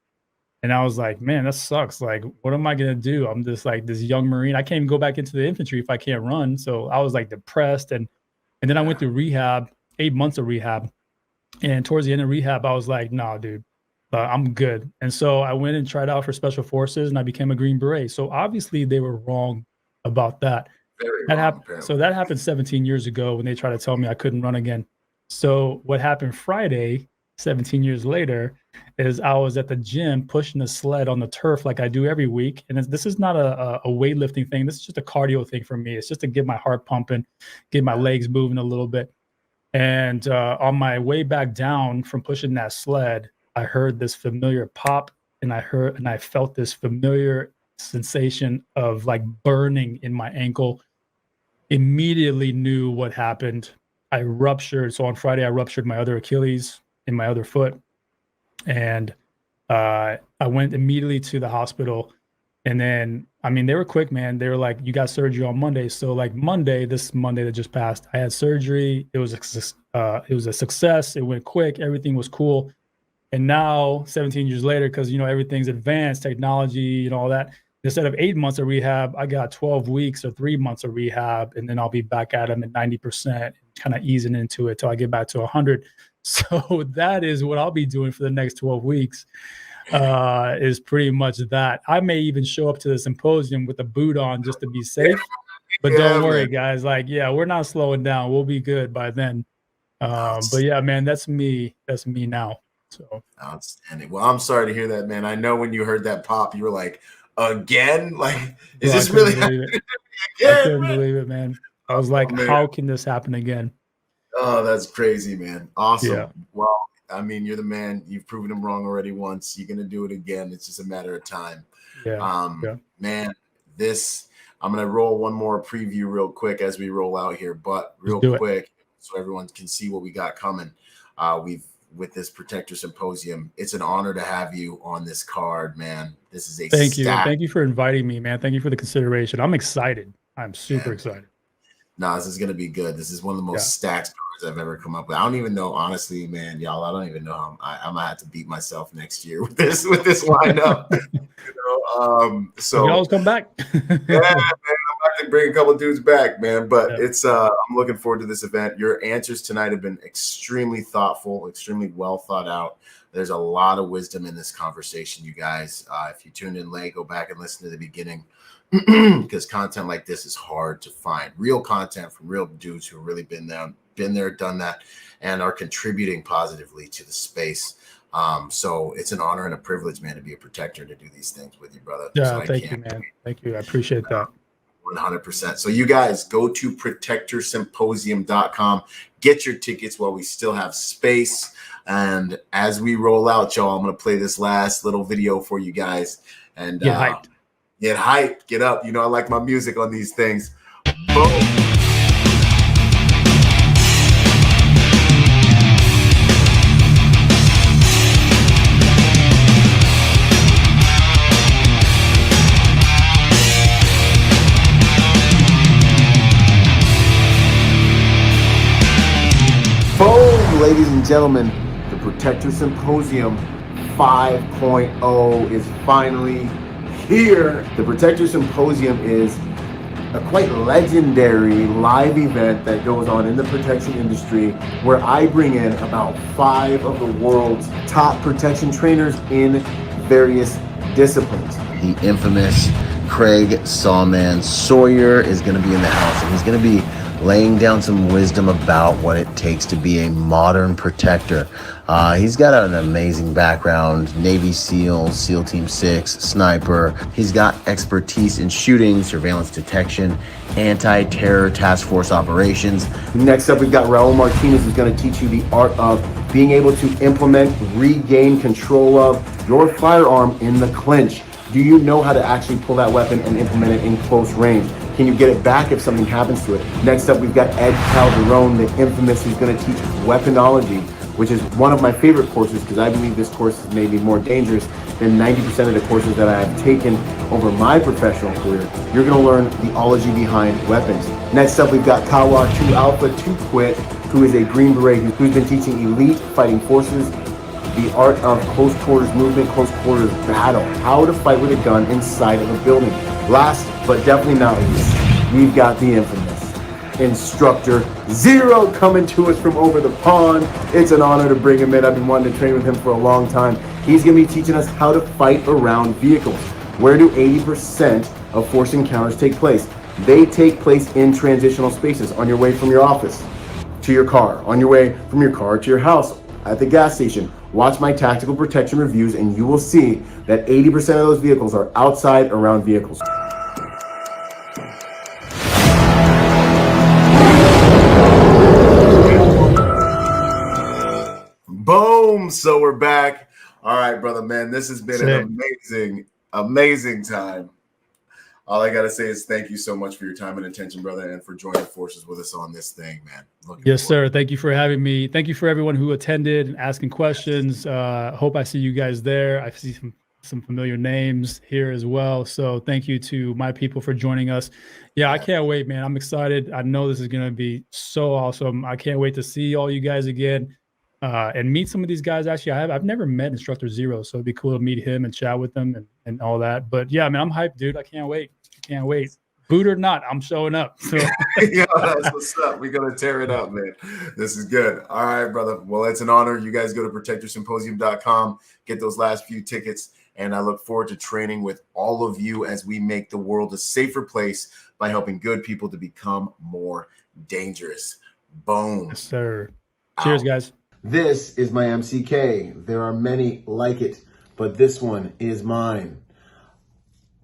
And I was like, man, that sucks. Like, what am I going to do? I'm just like this young Marine. I can't even go back into the infantry if I can't run. So I was like depressed. And then I went through rehab, 8 months of rehab. And towards the end of rehab, I was like, nah, dude, I'm good. And so I went and tried out for Special Forces and I became a Green Beret. So obviously they were wrong about that. That happened. So that happened 17 years ago when they tried to tell me I couldn't run again. So what happened Friday, 17 years later, is I was at the gym pushing a sled on the turf like I do every week. And this is not a weightlifting thing. This is just a cardio thing for me. It's just to get my heart pumping, get my legs moving a little bit. And on my way back down from pushing that sled, I heard this familiar pop, and I felt this familiar sensation of like burning in my ankle. Immediately knew what happened. I ruptured. So on Friday, I ruptured my other Achilles in my other foot. And I went immediately to the hospital. And then, I mean, they were quick, man. They were like, you got surgery on Monday. So like this Monday that just passed, I had surgery. It was a success. It went quick. Everything was cool. And now 17 years later, because, everything's advanced technology and all that, instead of 8 months of rehab, I got 12 weeks or 3 months of rehab. And then I'll be back at them at 90%, kind of easing into it till I get back to 100. So that is what I'll be doing for the next 12 weeks. Is pretty much that. I may even show up to the symposium with a boot on just to be safe. But don't worry, guys. Like, we're not slowing down. We'll be good by then. But yeah, man, that's me. That's me now. So outstanding. Well, I'm sorry to hear that, man. I know when you heard that pop, you were like, again? Like, is this really happening again? I couldn't believe it, man. I was like, how can this happen again? Oh, that's crazy, man. Awesome. Yeah. Well, I mean, you're the man. You've proven him wrong already once. You're going to do it again. It's just a matter of time. Yeah. Man, I'm going to roll one more preview real quick as we roll out here, but real quick, so everyone can see what we got coming. With this Protector Symposium, it's an honor to have you on this card, man. This is Thank you. Thank you for inviting me, man. Thank you for the consideration. I'm excited. I'm super excited. No, this is going to be good. This is one of the most stacked cards I've ever come up with. I don't even know, honestly, man, y'all. I don't even know how I'm gonna have to beat myself next year with this lineup. So you always come back. Yeah, man, I'm about to bring a couple of dudes back, man. But it's I'm looking forward to this event. Your answers tonight have been extremely thoughtful, extremely well thought out. There's a lot of wisdom in this conversation, you guys. If you tuned in late, go back and listen to the beginning. Because content like this is hard to find. Real content from real dudes who have really been there, done that, and are contributing positively to the space. So it's an honor and a privilege, man, to be a protector, to do these things with you, brother. Yeah, thank you, man. Thank you. I appreciate that. 100%. So you guys go to protectorsymposium.com, get your tickets while we still have space. And as we roll out, y'all, I'm going to play this last little video for you guys. And get hyped. Get hyped, get up. I like my music on these things. Boom. Boom, ladies and gentlemen, the Protector Symposium 5.0 is finally here. The Protector Symposium is a quite legendary live event that goes on in the protection industry, where I bring in about 5 of the world's top protection trainers in various disciplines. The infamous Craig Sawman Sawyer is going to be in the house, and he's going to be laying down some wisdom about what it takes to be a modern protector. He's got an amazing background: Navy SEAL, SEAL Team 6, sniper. He's got expertise in shooting, surveillance detection, anti-terror task force operations. Next up, we've got Raul Martinez, who's going to teach you the art of being able to implement, regain control of your firearm in the clinch. Do you know how to actually pull that weapon and implement it in close range? Can you get it back if something happens to it? Next up, we've got Ed Calderon, the infamous, who's going to teach Weaponology, which is one of my favorite courses, because I believe this course is maybe more dangerous than 90% of the courses that I have taken over my professional career. You're going to learn the ology behind weapons. Next up, we've got Kawa 2 Alpha 2 Quit, who is a Green Beret who's been teaching elite fighting forces the art of close quarters movement, close quarters battle, how to fight with a gun inside of a building. Last but definitely not least, we've got the infamous Instructor Zero coming to us from over the pond. It's an honor to bring him in. I've been wanting to train with him for a long time. He's going to be teaching us how to fight around vehicles. Where do 80% of force encounters take place? They take place in transitional spaces, on your way from your office to your car, on your way from your car to your house, at the gas station. Watch my tactical protection reviews and you will see that 80% of those vehicles are outside around vehicles. Boom! So we're back. All right, brother, man, this has been an amazing time. All I got to say is thank you so much for your time and attention, brother, and for joining forces with us on this thing, man. Yes, sir. Thank you for having me. Thank you for everyone who attended and asking questions. Hope I see you guys there. I see some familiar names here as well. So thank you to my people for joining us. Yeah, I can't wait, man. I'm excited. I know this is going to be so awesome. I can't wait to see all you guys again and meet some of these guys. Actually, I've never met Instructor Zero, so it'd be cool to meet him and chat with them and all that. But yeah, man, I'm hyped, dude. I can't wait. Can't wait. Boot or not, I'm showing up. So yeah, that's what's up. We're gonna tear it up, man. This is good. All right, brother. Well, it's an honor. You guys go to protectorsymposium.com, get those last few tickets, and I look forward to training with all of you as we make the world a safer place by helping good people to become more dangerous. Boom. Yes, sir. Cheers, guys. This is my MCK. There are many like it, but this one is mine.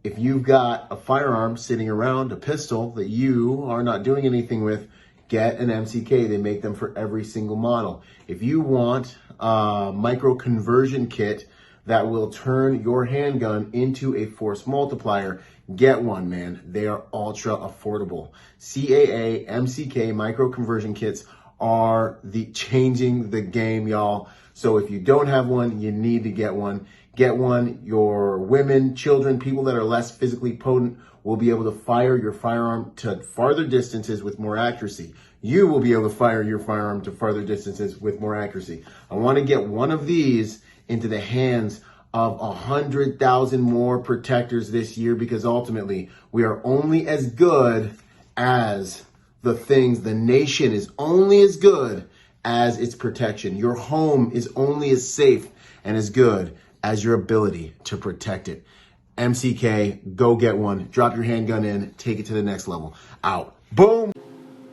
If you've got a firearm sitting around, a pistol that you are not doing anything with, get an MCK. They make them for every single model. If you want a micro conversion kit that will turn your handgun into a force multiplier, get one, man. They are ultra affordable. CAA MCK micro conversion kits are changing the game, y'all. So if you don't have one, you need to get one. Get one. Your women, children, people that are less physically potent will be able to fire your firearm to farther distances with more accuracy. You will be able to fire your firearm to farther distances with more accuracy. I want to get one of these into the hands of 100,000 more protectors this year, because ultimately we are only as good as the nation is only as good as its protection. Your home is only as safe and as good as your ability to protect it. MCK, go get one. Drop your handgun in. Take it to the next level. Out. Boom.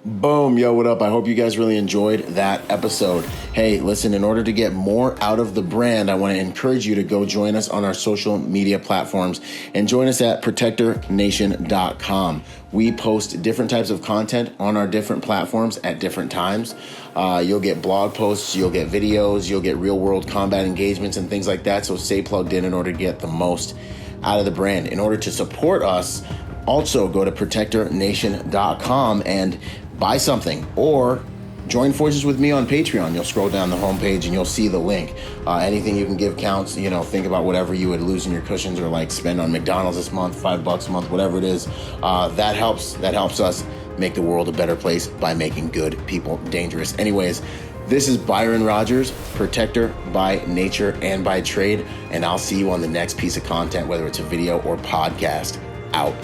Boom. Yo, what up? I hope you guys really enjoyed that episode. Hey, listen, in order to get more out of the brand, I want to encourage you to go join us on our social media platforms and join us at protectornation.com. We post different types of content on our different platforms at different times. You'll get blog posts, you'll get videos, you'll get real world combat engagements and things like that. So stay plugged in order to get the most out of the brand. In order to support us, also go to protectornation.com and buy something, or join forces with me on Patreon. You'll scroll down the homepage and you'll see the link. Anything you can give counts. Think about whatever you would lose in your cushions or like spend on McDonald's this month, $5 a month, whatever it is. That helps us make the world a better place by making good people dangerous. Anyways, this is Byron Rodgers, protector by nature and by trade, and I'll see you on the next piece of content, whether it's a video or podcast. Out.